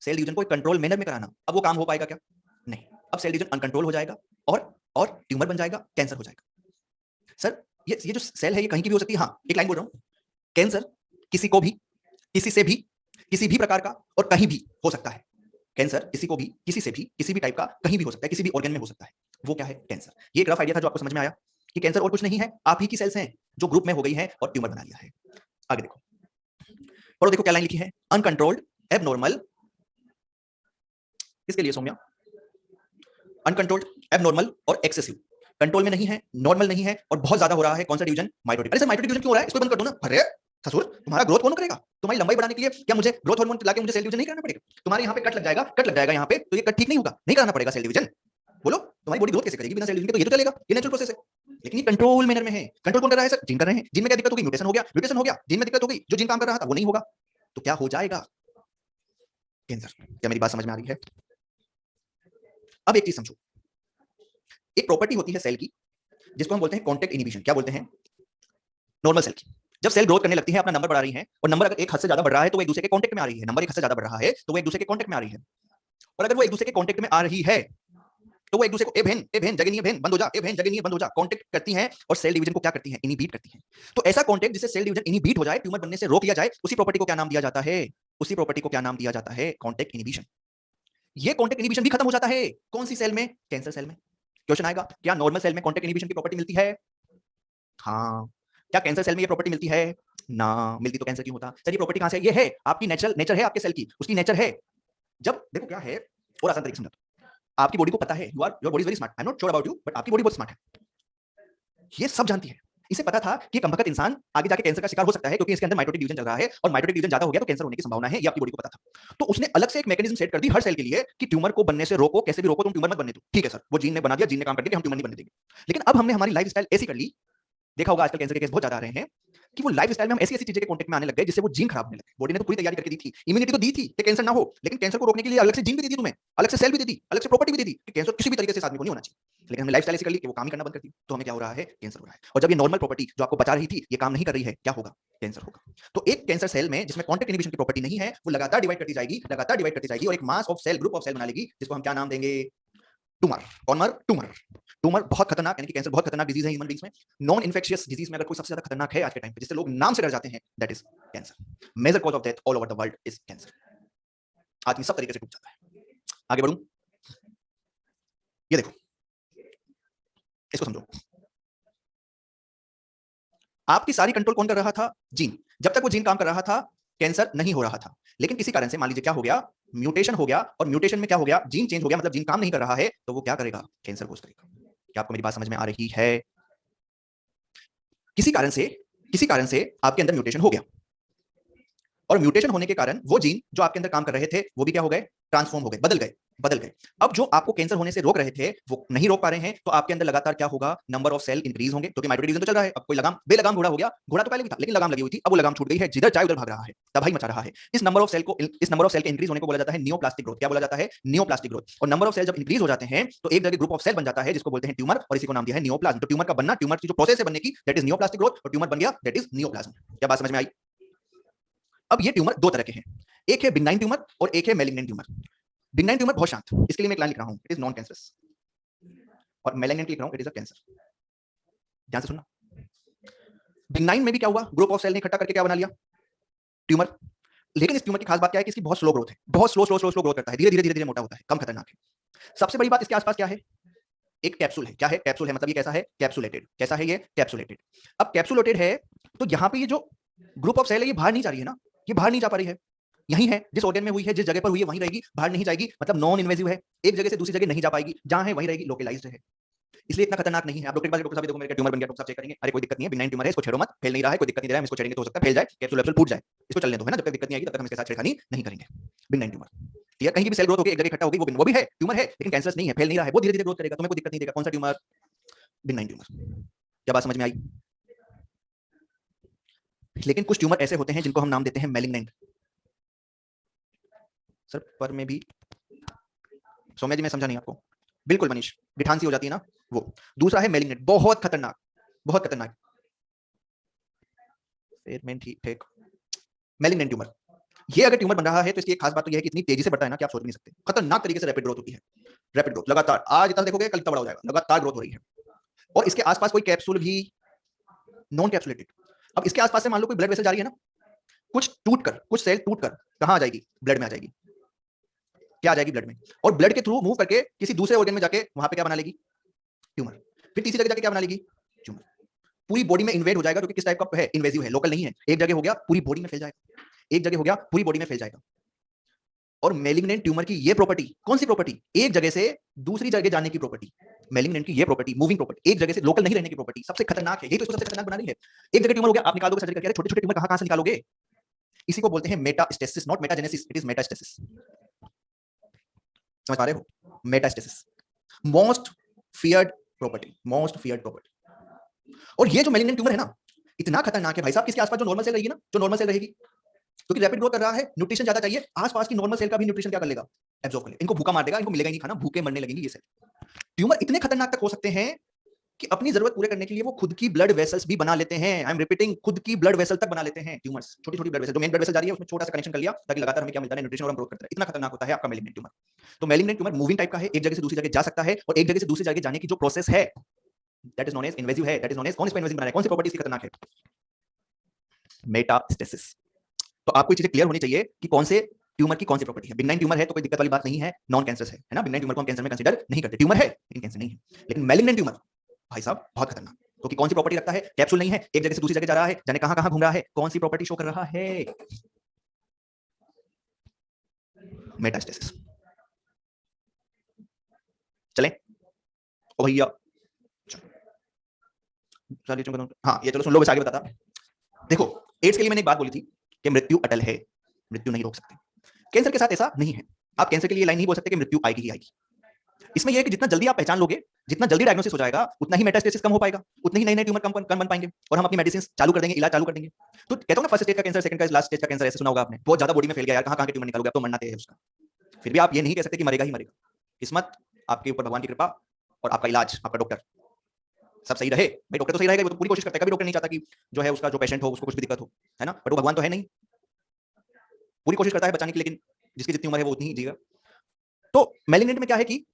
सेल डिवीजन को कंट्रोल मैनर में कराना। अब वो काम हो पाएगा क्या? नहीं। अब सेल डिवीजन अनकंट्रोल हो जाएगा, और ट्यूमर बन जाएगा, कैंसर हो जाएगा। सर ये जो सेल है ये कहीं की भी हो सकती है। हाँ, एक लाइन बोल रहा हूं, कैंसर किसी को भी, किसी से भी, किसी भी प्रकार का और कहीं भी हो सकता है। कैंसर किसी को भी, किसी से भी, किसी भी टाइप का कहीं भी हो सकता है, किसी भी ऑर्गन में हो सकता है। वो क्या है? कैंसर। ये एक रफ आइडिया था जो आपको समझ में आया कि कैंसर और कुछ नहीं है, आप ही की सेल्स हैं जो ग्रुप में हो गई हैं और ट्यूमर बना लिया है। आगे देखो, और देखो क्या लाइन लिखी है? अनकंट्रोल्ड, एबनॉर्मल, किसके लिए सौम्या? अनकंट्रोल्ड, एबनॉर्मल और एक्सेसिव। कंट्रोल में नहीं है, नॉर्मल नहीं है, और बहुत ज्यादा हो रहा है। कौन सा डिवीजन? माइटोटिक। अरे सर माइटोटिक डिवीजन क्यों हो रहा है? इसको बंद कर दो ना। अरे ससुर, तुम्हारा ग्रोथ कौन करेगा? तुम्हारी लंबाई बढ़ाने के लिए क्या मुझे ग्रोथ हार्मोन लाके मुझे सेल डिवीजन नहीं करना पड़ेगा? तुम्हारे यहाँ पे कट लग जाएगा, कट लग जाएगा यहाँ पे, तो ये कट ठीक नहीं होगा, नहीं कराना पड़ेगा सेल डिवीजन। बोलो तुम्हारी बॉडी ग्रोथ कैसे करेगी बिना सेल डिवीजन के? तो ये तो चलेगा, ये नेचुरल प्रोसेस है। लेकिन ये कंट्रोल मैनर में है। कंट्रोल कौन कर रहा है? सर जीन कर रहे हैं। जीन में क्या दिक्कत हो गई? म्यूटेशन हो गया, म्यूटेशन हो गया, जीन में दिक्कत हो गई, जो जीन काम कर रहा था वो नहीं होगा, तो क्या हो जाएगा? कैंसर। क्या मेरी बात समझ में आ रही है? अब एक चीज समझो, एक प्रॉपर्टी होती है सेल की जिसको हम बोलते हैं कॉन्टैक्ट इनहिबिशन। क्या बोलते हैं? नॉर्मल सेल की जब सेल ग्रोथ करने लगती है, अपना नंबर बढ़ा रही है, और नंबर अगर एक हद से ज्यादा बढ़ रहा है तो वो एक दूसरे के कांटेक्ट में आ रही है। नंबर एक हद से ज्यादा बढ़ रहा है तो वो एक दूसरे के कांटेक्ट में आ रही है, और अगर वो एक दूसरे के कांटेक्ट में आ रही है तो वो एक दूसरे को ए बहन जगह नहीं है, बहन बंद हो जा, ए बहन जगह नहीं है, बंद हो जा, कांटेक्ट करती हैं, और सेल डिवीजन को क्या करती हैं? इनहिबिट करती हैं। तो ऐसा कांटेक्ट जिससे सेल डिवीजन इनहिबिट हो जाए, ट्यूमर बनने से रोक लिया जाए, उसी प्रॉपर्टी को क्या नाम दिया जाता है? उसी प्रॉपर्टी को क्या नाम दिया जाता है? Contact inhibition. ये कांटेक्ट इनहिबिशन भी खत्म हो जाता है कौन सी सेल में? कैंसर सेल में। क्वेश्चन आएगा, क्या नॉर्मल सेल में कांटेक्ट इनहिबिशन की प्रॉपर्टी मिलती है? हाँ। क्या कैंसर सेल में ये प्रॉपर्टी मिलती है? ना। मिलती तो कैंसर क्यों होता? सर ये प्रॉपर्टी कहां से है? ये है आपकी नेचर है आपके सेल की, उसकी नेचर है। जब देखो क्या है, और आसान तरीके से समझाता हूं। आपकी बॉडी को पता है, your body is very smart, I am not sure about you, but आपकी बॉडी बहुत स्मार्ट है, ये सब जानती है। इसे पता था कि कमबख्त इंसान आगे जाके कैंसर का शिकार हो सकता है, क्योंकि इसके अंदर माइटोटिक डिवीजन चल रहा है, और माइटोटिक डिवीजन ज्यादा हो गया तो कैंसर होने की संभावना है, ये आपकी बॉडी को पता था। तो उसने अलग से एक मैकेनिज्म सेट कर दी हर सेल के लिए कि ट्यूमर को बनने से रोको, कैसे भी रोको, तुम ट्यूमर मत बनने दो। ठीक है सर, वो जीन ने बना दिया, जीन ने काम कर दिया, हम ट्यूमर नहीं बनने देंगे। लेकिन अब हमने हमारी लाइफस्टाइल ऐसी कर ली, देखा होगा आजकल कैंसर के केस बहुत ज्यादा आ रहे हैं, कि वो लाइफस्टाइल में हम ऐसी ऐसी चीजें के कांटेक्ट में आने लग गए जिससे वो जीन खराब होने लगे। बॉडी ने तो पूरी तैयारी करके दी थी, इम्यूनिटी तो दी थी कि कैंसर ना हो, लेकिन कैंसर को रोकने के लिए अलग से जीन भी दे दी तुम्हें, अलग से सेल भी दे दी, अलग से प्रॉपर्टी भी दे दी कि कैंसर किसी भी तरीके से इस आदमी को नहीं होना चाहिए। लेकिन हमने लाइफस्टाइल ऐसी कर ली कि वो काम ही करना बंद कर दी, तो हमें क्या हो रहा है? कैंसर हो रहा है। और जब ये नॉर्मल प्रॉपर्टी जो आपको बचा रही थी ये काम नहीं कर रही है, क्या होगा? कैंसर होगा। तो एक कैंसर सेल में जिसमें कांटेक्ट इनहिबिशन की प्रॉपर्टी नहीं है, वो लगातार डिवाइड करती जाएगी, लगातार डिवाइड करती जाएगी, और एक mass of cell, group of cell बना लेगी, जिसको हम क्या नाम देंगे? ट्यूमर। कौन मर? ट्यूमर। ट्यूमर बहुत खतरनाक, यानी कि कैंसर बहुत खतरनाक डिजीज है ह्यूमन बींग्स में। नॉन इन्फेक्शियस डिजीज में अगर कोई सबसे ज्यादा खतरनाक है आज के टाइम पे, जिससे लोग नाम से डर जाते हैं, that is cancer. Major cause of death all over the world is cancer. आदमी सब तरीके से टूट जाता है। आगे बढ़ूं, ये देखो, इसको समझो। आपकी सारी कंट्रोल कौन कर रहा था? जीन। जब तक वो जीन काम कर रहा था कैंसर नहीं हो रहा था, लेकिन किसी कारण से मान लीजिए क्या हो गया? म्यूटेशन हो गया, और म्यूटेशन में क्या हो गया? जीन चेंज हो गया, मतलब जीन काम नहीं कर रहा है, तो वो क्या करेगा? कैंसर कोज करेगा। क्या आपको मेरी बात समझ में आ रही है? किसी कारण से आपके अंदर म्यूटेशन हो गया, और म्यूटेशन होने के कारण वो जीन जो आपके अंदर काम कर रहे थे वो भी क्या हो गए, ट्रांसफॉर्म हो गए, बदल गए। अब जो आपको कैंसर होने से रोक रहे थे वो नहीं रोक पा रहे हैं, तो आपके अंदर लगातार क्या होगा, नंबर ऑफ सेल इंक्रीज होंगे, क्योंकि माइटोटिक तो चल रहा है। अब कोई लगाम बेलगाम घोड़ा हो गया, घोड़ा तो पहले भी था लेकिन लगाम लगी हुई थी, अब वो लगाम छूट गई है, जिधर चाहे उधर भाग रहा है, तबाही मचा रहा है। इस नंबर ऑफ सेल के इंक्रीज होने को बोला जाता है नियोप्लास्टिक ग्रोथ। क्या बोला जाता है, नियोप्लास्टिक ग्रोथ। और नंबर ऑफ सेल जब इंक्रीज हो जाते हैं तो एक जगह ग्रुप ऑफ सेल बन जाता है जिसको बोलते हैं ट्यूमर, और इसी को नाम दिया है नियोप्लाज्म। तो ट्यूमर का बनना, ट्यूमर की जो प्रोसेस है बनने की, दैट इज नियोप्लास्टिक ग्रोथ, और ट्यूमर बन गया, दैट इज नियोप्लाज्म। क्या बात समझ में आई? अब ये ट्यूमर दो तरह के हैं, एक है बिग्नाइन ट्यूमर और एक है मैलिग्नेंट ट्यूमर। बिग्नाइन ट्यूमर बहुत शांत, इसके लिए मैं एक लाइन लिख रहा हूं, इट इज नॉन कैंसरस, और मैलिग्नेंट लिख रहा हूं, इट इज अ कैंसर। ध्यान से सुनना। बिग्नाइन में भी क्या हुआ, ग्रुप ऑफ सेल ने इकट्ठा करके क्या बना लिया, ट्यूमर। लेकिन इस ट्यूमर की खास बात क्या है कि इसकी बहुत स्लो ग्रोथ है, बहुत स्लो ग्रोथ करता है, धीरे धीरे मोटा होता है, कम खतरनाक है। सबसे बड़ी बात इसके आसपास क्या है, एक कैप्सूल है। क्या है, कैप्सूल है, मतलब ये कैसा है, कैप्सुलेटेड। कैसा है ये, कैप्सुलेटेड। अब कैप्सुलेटेड है तो यहां पे ये जो ग्रुप ऑफ सेल है ये बाहर नहीं जा रही है ना, ये बाहर नहीं जा पा रही है, यही है, जिस ऑर्गन में हुई है, जिस जगह पर हुई है वहीं रहेगी, बाहर नहीं जाएगी, मतलब नॉन इन्वेजिव है, एक जगह से दूसरी जगह नहीं जा पाएगी, जहां है वहीं रहेगी, लोकलाइज्ड है, इसलिए इतना खतरनाक नहीं है। आप डॉक्टर के पास, डॉक्टर साहब देखो मेरा ट्यूमर बन गया, डॉक्टर साहब चेक करेंगे, अरे कोई दिक्कत नहीं है, बिग्नाइन ट्यूमर है, इसको छेड़ो मत, फैल नहीं रहा है, कोई दिक्कत नहीं दे रहा है, हम इसको छेड़ेंगे तो हो सकता है फैल जाए, कैप्सूल वैप्सूल फूट जाए, इसको चलने दो, है ना, जब तक दिक्कत नहीं आएगी तब तक हम इसके साथ छेड़खानी नहीं करेंगे। बिग्नाइन ट्यूमर, ठीक है, कहीं भी सेल ग्रोथ होगी, एक जगह इकट्ठा होगी, वो भी है, ट्यूमर है, लेकिन कैंसरस नहीं है, फैल नहीं रहा है, वो धीरे धीरे ग्रोथ करेगा, तुम्हें कोई दिक्कत नहीं देगा। कौन सा ट्यूमर, बिग्नाइन ट्यूमर। क्या बात समझ में आई? लेकिन कुछ ट्यूमर ऐसे होते हैं जिनको हम नाम देते हैं मैलिग्नेंट। सर पर में भी, सौम्या जी मैं समझा नहीं आपको, बिल्कुल मनीष, गिठान सी हो जाती है ना वो। दूसरा है मैलिग्नेंट, बहुत खतरनाक, बहुत खतरनाक। ठीक, मैलिग्नेंट ट्यूमर। ये अगर ट्यूमर बन रहा है तो इसकी एक खास बात तो यह है कि इतनी तेजी से बढ़ता है ना कि आप सोच भी नहीं सकते, खतरनाक तरीके से रैपिड ग्रोथ होती है, रैपिड ग्रोथ लगातार, आज इतना देखोगे कल इतना बड़ा हो जाएगा, लगातार ग्रोथ हो रही है। और इसके आसपास कोई कैप्सूल भी नॉन कैप्सुलेटेड। अब इसके आसपास से मान लो कोई ब्लड वेसल जा रही है ना, कुछ टूटकर, कुछ सेल टूटकर कहां आ जाएगी, ब्लड में आ जाएगी। क्या आ जाएगी, ब्लड में, और ब्लड के थ्रू मूव करके किसी दूसरे ऑर्गन में जाके वहां पे क्या बना लेगी, ट्यूमर। फिर तीसरी जगह जाके क्या बना लेगी, ट्यूमर। पूरी बॉडी में इन्वेड हो जाएगा, क्योंकि किस टाइप का है, इन्वेजिव है, लोकल नहीं है, एक जगह हो गया पूरी बॉडी में फैल जाएगा, एक जगह हो गया पूरी बॉडी में फैल जाएगा। और मैलिग्नेंट ट्यूमर की ये प्रॉपर्टी, कौन सी प्रॉपर्टी, एक जगह से दूसरी जगह जाने की प्रॉपर्टी, मैलिग्नेंट की ये प्रॉपर्टी, मूविंग प्रॉपर्टी, एक जगह से लोकल नहीं रहने की प्रॉपर्टी, सबसे खतरनाक है, यही तो इसको सबसे खतरनाक बना रही है। एक जगह ट्यूमर हो गया, आप निकाल दोगे सर्जरी करके, छोटे छोटे ट्यूमर कहां से निकालोगे, इसी को बोलते हैं metastasis, not metagenesis, it is metastasis. समझ पा रहे हो, metastasis, most feared property, most feared property. और ये जो मैलिग्नेंट ट्यूमर है ना, इतना खतरनाक है भाई साहब, किसके आसपास जो नॉर्मल सेल रहेगी ना, जो नॉर्मल सेल रहेगी, क्योंकि रैपिड ग्रोथ कर रहा है, न्यूट्रिशन ज्यादा चाहिए, आसपास की नॉर्मल सेल का भी न्यूट्रिशन क्या कर लेगा, एब्जॉर्ब कर लेगा, इनको भूखा मार देगा, इनको मिलेगा ही नहीं खाना, भूखे मरने लगेंगे ये सेल। ट्यूमर इतने खतरनाक तक हो सकते हैं कि अपनी जरूरत पूरे करने के लिए वो खुद की ब्लड वेसल्स भी बना लेते हैं। आई एम रिपीटिंग, खुद की ब्लड वेसल तक बना लेते हैं ट्यूमर्स, छोटी छोटी ब्लड वेसल, जो मेन ब्लड वेसल जा रही है उसमें छोटा सा कनेक्शन कर लिया ताकि लगातार हमें क्या मिलता है, न्यूट्रिशन, और हम ग्रोथ करते हैं। इतना खतरनाक होता है आपका मैलिग्नेंट ट्यूमर। तो मैलिग्नेंट ट्यूमर मूविंग टाइप का है, एक जगह से दूसरी जगह जा सकता है, और एक जगह से दूसरी जगह जाने की जो प्रोसेस है that is known as invasive है, दैट इज नोन एज, कौन इस पे इन्वेजिव बना रहा है, कौन सी प्रॉपर्टी इसकी खतरनाक है, मेटास्टेसिस। तो आपको चीजें क्लियर होनी चाहिए कि कौन से ट्यूमर की कौन सी प्रॉपर्टी है। बिग्नाइन ट्यूमर है तो कोई दिक्कत वाली बात नहीं है, नॉन कैंसरस है ना, बिग्नाइन ट्यूमर को हम कैंसर में कंसीडर नहीं करते, ट्यूमर है लेकिन कैंसर नहीं है। लेकिन मैलिग्नेंट ट्यूमर भाई साहब बहुत खतरनाक, क्योंकि कौन सी प्रॉपर्टी रखता है, कैप्सूल नहीं है, एक जगह से दूसरी जगह जा रहा है, जाने कहां कहां घूम रहा है, कौन सी प्रॉपर्टी शो कर रहा है, मेटास्टेसिस। चलें ओ भैया, हाँ ये चलो सुन लो, बस आगे बताता। देखो एड्स के लिए मैंने एक बात बोली थी कि मृत्यु अटल है, मृत्यु नहीं रोक सकते। कैंसर के साथ ऐसा नहीं है, आप कैंसर के लिए लाइन नहीं बोल सकते कि मृत्यु आएगी ही आएगी। इसमें यह है कि जितना जल्दी आप पहचान लोगे, जितना जल्दी डायग्नोसिस हो जाएगा, उतना ही मेटास्टेसिस कम हो पाएगा, उतने ही नए नए ट्यूमर कम बन पाएंगे, और हम अपनी मेडिसिन चालू कर देंगे, इलाज चालू कर देंगे। तो कहता हूं ना, फर्स्ट स्टेज का कैंसर, सेकंड का, लास्ट स्टेज का कैंसर, ऐसे सुना होगा आपने, बहुत ज्यादा बॉडी में फैल गया यार, कहां कहां के ट्यूमर निकालोगे, अब तो मरना तय है उसका। फिर भी आप ये नहीं कह सकते कि मरेगा ही मरेगा, किस्मत आपके ऊपर, भगवान की कृपा, और आपका इलाज, आपका डॉक्टर सब सही रहे। भाई डॉक्टर तो सही रहेगा, वो तो पूरी कोशिश करता है, कभी डॉक्टर नहीं चाहता कि जो है उसका जो पेशेंट हो उसको कुछ भी दिक्कत हो, है ना, बट वो भगवान तो है नहीं, पूरी कोशिश करता है बचाने की, लेकिन जिसकी जितनी उम्र है वो उतनी ही जीगा। तो मैलिग्नेंट में क्या है कि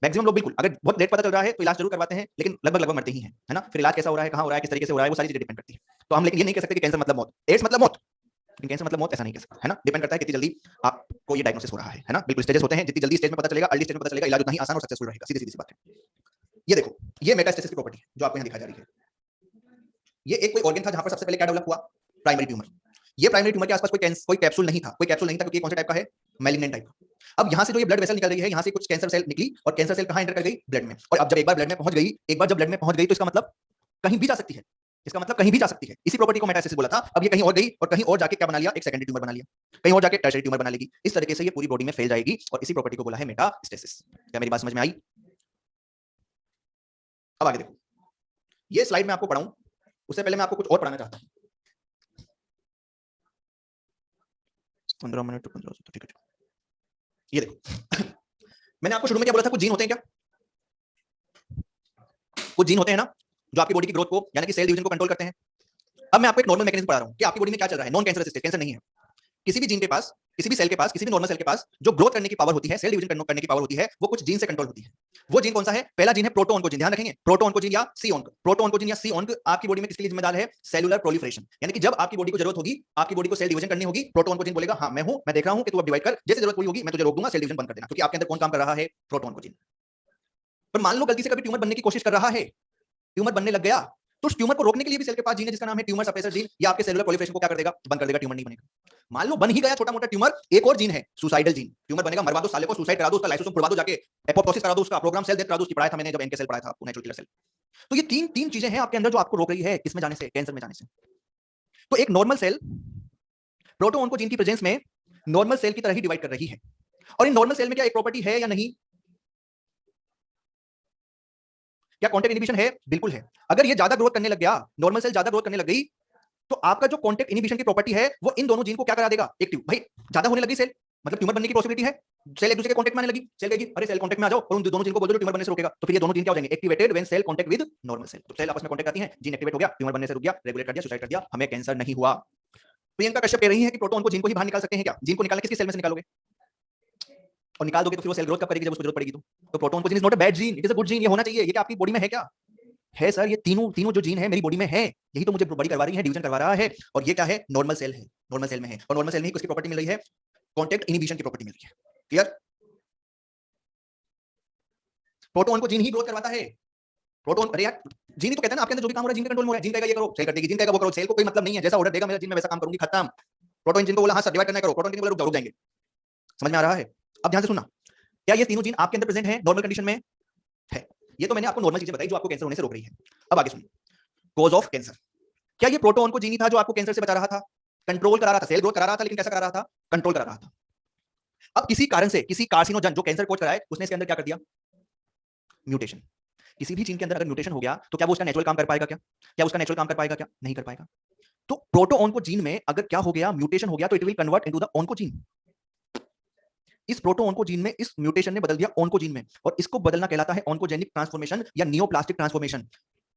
मैक्सिमम लोग, बिल्कुल अगर बहुत लेट पता चल रहा है तो इलाज जरूर करवाते हैं, लेकिन लगभग मरते ही हैं, है ना। फिर इलाज कैसा हो रहा है, कहां हो रहा है, किस तरीके से हो रहा है, वो सारी चीजें डिपेंड करती है। तो हम लेकिन ये नहीं कह सकते कि कैंसर मतलब मौत, एड्स मतलब मौत, लेकिन कैंसर मतलब मौत ऐसा नहीं कह सकते, है ना। डिपेंड करता है कितनी जल्दी आपको ये डायग्नोसिस हो रहा है ना। बिल्कुल स्टेजेस होते हैं, जितनी जल्दी स्टेज में पता चलेगा, अर्ली स्टेज में पता चलेगा, इलाज उतना ही आसान और सक्सेसफुल रहेगा, सीधी सीधी सी बात है। ये देखो, ये मेटास्टेसिस की प्रॉपर्टी है जो आपको यहाँ दिखाई जा रही है। ये एक कोई ऑर्गन था जहां पर सबसे पहले क्या डेवलप हुआ, प्राइमरी ट्यूमर। ये प्राइमरी ट्यूमर के आसपास कोई कैप्सूल नहीं था, कोई कैप्सूल नहीं था, क्योंकि कौन सा टाइप का है, मैलिग्नेंट टाइप का। अब यहां से जो ये ब्लड वेसल निकल रही है, यहां से कुछ कैंसर सेल निकली, और कैंसर सेल कहां एंटर कर गई, ब्लड में। और अब जब एक बार ब्लड में पहुंच गई, एक बार जब ब्लड में पहुंच गई, तो इसका मतलब कहीं भी जा सकती है, इसका मतलब कहीं भी जा सकती है। इसी प्रॉपर्टी को मेटास्टेसिस बोला था। अब ये कहीं और गई और कहीं और जाके क्या बना लिया, एक सेकेंडरी ट्यूमर बना लिया, कहीं और जाके टर्शियरी ट्यूमर बना लेगी। इस तरीके से ये पूरी बॉडी में फैल जाएगी और इसी प्रॉपर्टी को बोला है मेटास्टेसिस। क्या मेरी बात समझ में आई? अब आगे देखो, ये स्लाइड मैं आपको पढ़ाऊं उससे पहले मैं आपको कुछ और पढ़ाना चाहता हूं। 15 मिनट तो 15 तो ठीक है। ये देखो मैंने आपको शुरू में क्या बोला था, कुछ जीन होते हैं क्या? कुछ जीन होते हैं ना जो आपकी बॉडी की ग्रोथ को यानी कि सेल डिवीजन को कंट्रोल करते हैं। अब मैं आपको एक नॉर्मल मैकेनिज्म पढ़ा रहा हूं कि आपकी बॉडी में क्या चल रहा है। नॉन कैंसर रेसिस्टेंट, कैंसर नहीं है। किसी भी जीन के पास, किसी भी सेल के पास, किसी भी नॉर्मल सेल के पास जो ग्रोथ करने की पावर होती है, सेल डिवीजन करने की पावर होती है, वो कुछ जीन से कंट्रोल होती है। वो जीन कौन सा है? पहला जीन है प्रोटोऑन्कोजीन। ध्यान रखेंगे, प्रोटोऑन्कोजीन या सी-ऑन्क। प्रोटोऑन्कोजीन या सी-ऑन्क आपकी बॉडी में किसके लिए जिम्मेदार है? Cellular proliferation. यानी कि जब आपकी बॉडी को जरूरत होगी, आपकी बॉडी को सेल डिवीजन करनी होगी, प्रोटोऑन्कोजीन बोलेगा हां मैं हूं, मैं देख रहा हूं कि तू अब डिवाइड कर, जैसे जरूरत पूरी होगी मैं तुझे रोक दूंगा, सेल डिवीजन बंद कर देना, क्योंकि आपके अंदर कौन काम कर रहा है? प्रोटोऑन्कोजीन। पर मान लो गलती से कभी ट्यूमर बनने की कोशिश कर रहा है, ट्यूमर बनने लग गया, तो उस ट्यूमर को रोकने के लिए भी सेल के पास जीन है जिसका नाम है ट्यूमर सप्रेसर जीन, या आपके सेलुलर प्रोलिफरेशन को क्या कर देगा? बंद कर देगा, ट्यूमर नहीं बनेगा। मान लो बन ही गया छोटा मोटा ट्यूमर, एक और जीन है सुसाइडल जीन। ट्यूमर बनेगा, मरवा दो साले को, सुसाइड करा दो, उसका लाइसोसोम तोड़वा दो, जाके एपोप्टोसिस करा दो, उसका प्रोग्राम सेल डेथ करा दो। उसकी पढ़ाया था मैंने जब एनके सेल पढ़ाया था आपको, नेचुरल किलर सेल। तो ये तीन तीन चीजें हैं आपके अंदर जो आपको रोक रही है किसमें जाने से? कैंसर में जाने से। तो एक नॉर्मल सेल प्रोटोऑन्कोजीन की प्रेजेंस में नॉर्मल सेल की तरह ही डिवाइड कर रही है। और इन नॉर्मल सेल में क्या एक प्रॉपर्टी है या नहीं? क्या कांटेक्ट इनहिबिशन है? बिल्कुल है। अगर ये ज्यादा ग्रोथ करने लग गया, नॉर्मल सेल ज्यादा ग्रोथ करने लग गई, तो आपका जो कांटेक्ट इनहिबिशन की प्रॉपर्टी है वो इन दोनों जीन को क्या करा देगा? एक्टिव। भाई ज्यादा होने लगी सेल, मतलब ट्यूमर बनने की पॉसिबिलिटी है, सेल एक दूसरे के कांटेक्ट में आने लगी, सेल कहेगी अरे सेल कांटेक्ट में आ जाओ, और उन दोनों जीन को बोल दो जो ट्यूमर बनने से रोकेगा, तो फिर ये दोनों जीन क्या हो जाएंगे? Activated when cell contact with normal cell. तो सेल आपस में कांटेक्ट आती है, जीन एक्टिवेट हो गया, ट्यूमर बनने से रुक गया, रेगुलेट कर दिया, सुसाइड कर दिया, हमें कैंसर नहीं हुआ। प्रियंका कश्यप कह रही है कि प्रोटोऑन्कोजीन को ही बाहर निकाल सकते हैं क्या? जीन को निकालना किसकी सेल में से निकालोगे? और निकाल दोगे तो फिर वो सेल ग्रोथ कब करेगी? जब उसको जरूरत पड़ेगी। तो protooncogene is not a bad gene, it is a good gene. ये होना चाहिए। ये क्या आपकी बॉडी में है? क्या है सर? ये तीनों तीनों जो जीन है मेरी बॉडी में है, यही तो मुझे बॉडी करवा रही है, डिवीजन करवा रहा है। और ये क्या है? नॉर्मल सेल है, नॉर्मल सेल में है। और नॉर्मल सेल में ही किसकी प्रॉपर्टी मिल रही है? कांटेक्ट इनहिबिशन की प्रॉपर्टी मिल रही है। क्लियर? प्रोटोऑन्कोजीन ही ग्रोथ करवाता है। प्रोटोन, अरे यार जीन ही तो कहता है ना आपके अंदर जो भी काम हो रहा है जीन के कंट्रोल में हो रहा है। जीन कहेगा ये करो, सेल कर देगी, जीन कहेगा वो करो, सेल को कोई मतलब नहीं है, जैसा ऑर्डर देगा मेरा जीन में वैसा काम करूंगी, खत्म। प्रोटोन जीन को बोला हां सर डिवाइड करना करो, प्रोटोन जीन को बोला रुक जाएंगे। समझ में आ रहा है? अब ध्यान से सुनना, क्या ये तीनों जीन आपके अंदर प्रेजेंट है नॉर्मल कंडीशन में? है। ये तो मैंने आपको नॉर्मल चीजें बताई जो आपको कैंसर होने से रोक रही है। अब आगे सुनिए, कॉज ऑफ कैंसर। क्या ये प्रोटोऑन्कोजीन ही था जो आपको कैंसर से बचा रहा था, कंट्रोल करा रहा था, सेल ग्रोथ करा रहा था, लेकिन कैसा करा रहा था? कंट्रोल करा रहा था। अब किसी कारण से, किसी कार्सिनोजन जो कैंसर कोज कराए, उसने इसके अंदर क्या कर दिया? म्यूटेशन। किसी भी जीन के अंदर अगर म्यूटेशन हो गया तो क्या वो उसका नेचुरल काम कर पाएगा? क्या क्या उसका नेचुरल काम कर पाएगा? क्या नहीं कर पाएगा। तो प्रोटोऑन्कोजीन में अगर क्या हो गया? म्यूटेशन हो गया, तो it will convert into the oncogene. इस प्रोटोऑन्कोजीन में इस म्यूटेशन ने बदल दिया ऑन्कोजीन में, और इसको बदलना कहलाता है ऑन्कोजेनिक ट्रांसफॉर्मेशन या नियोप्लास्टिक ट्रांसफॉर्मेशन।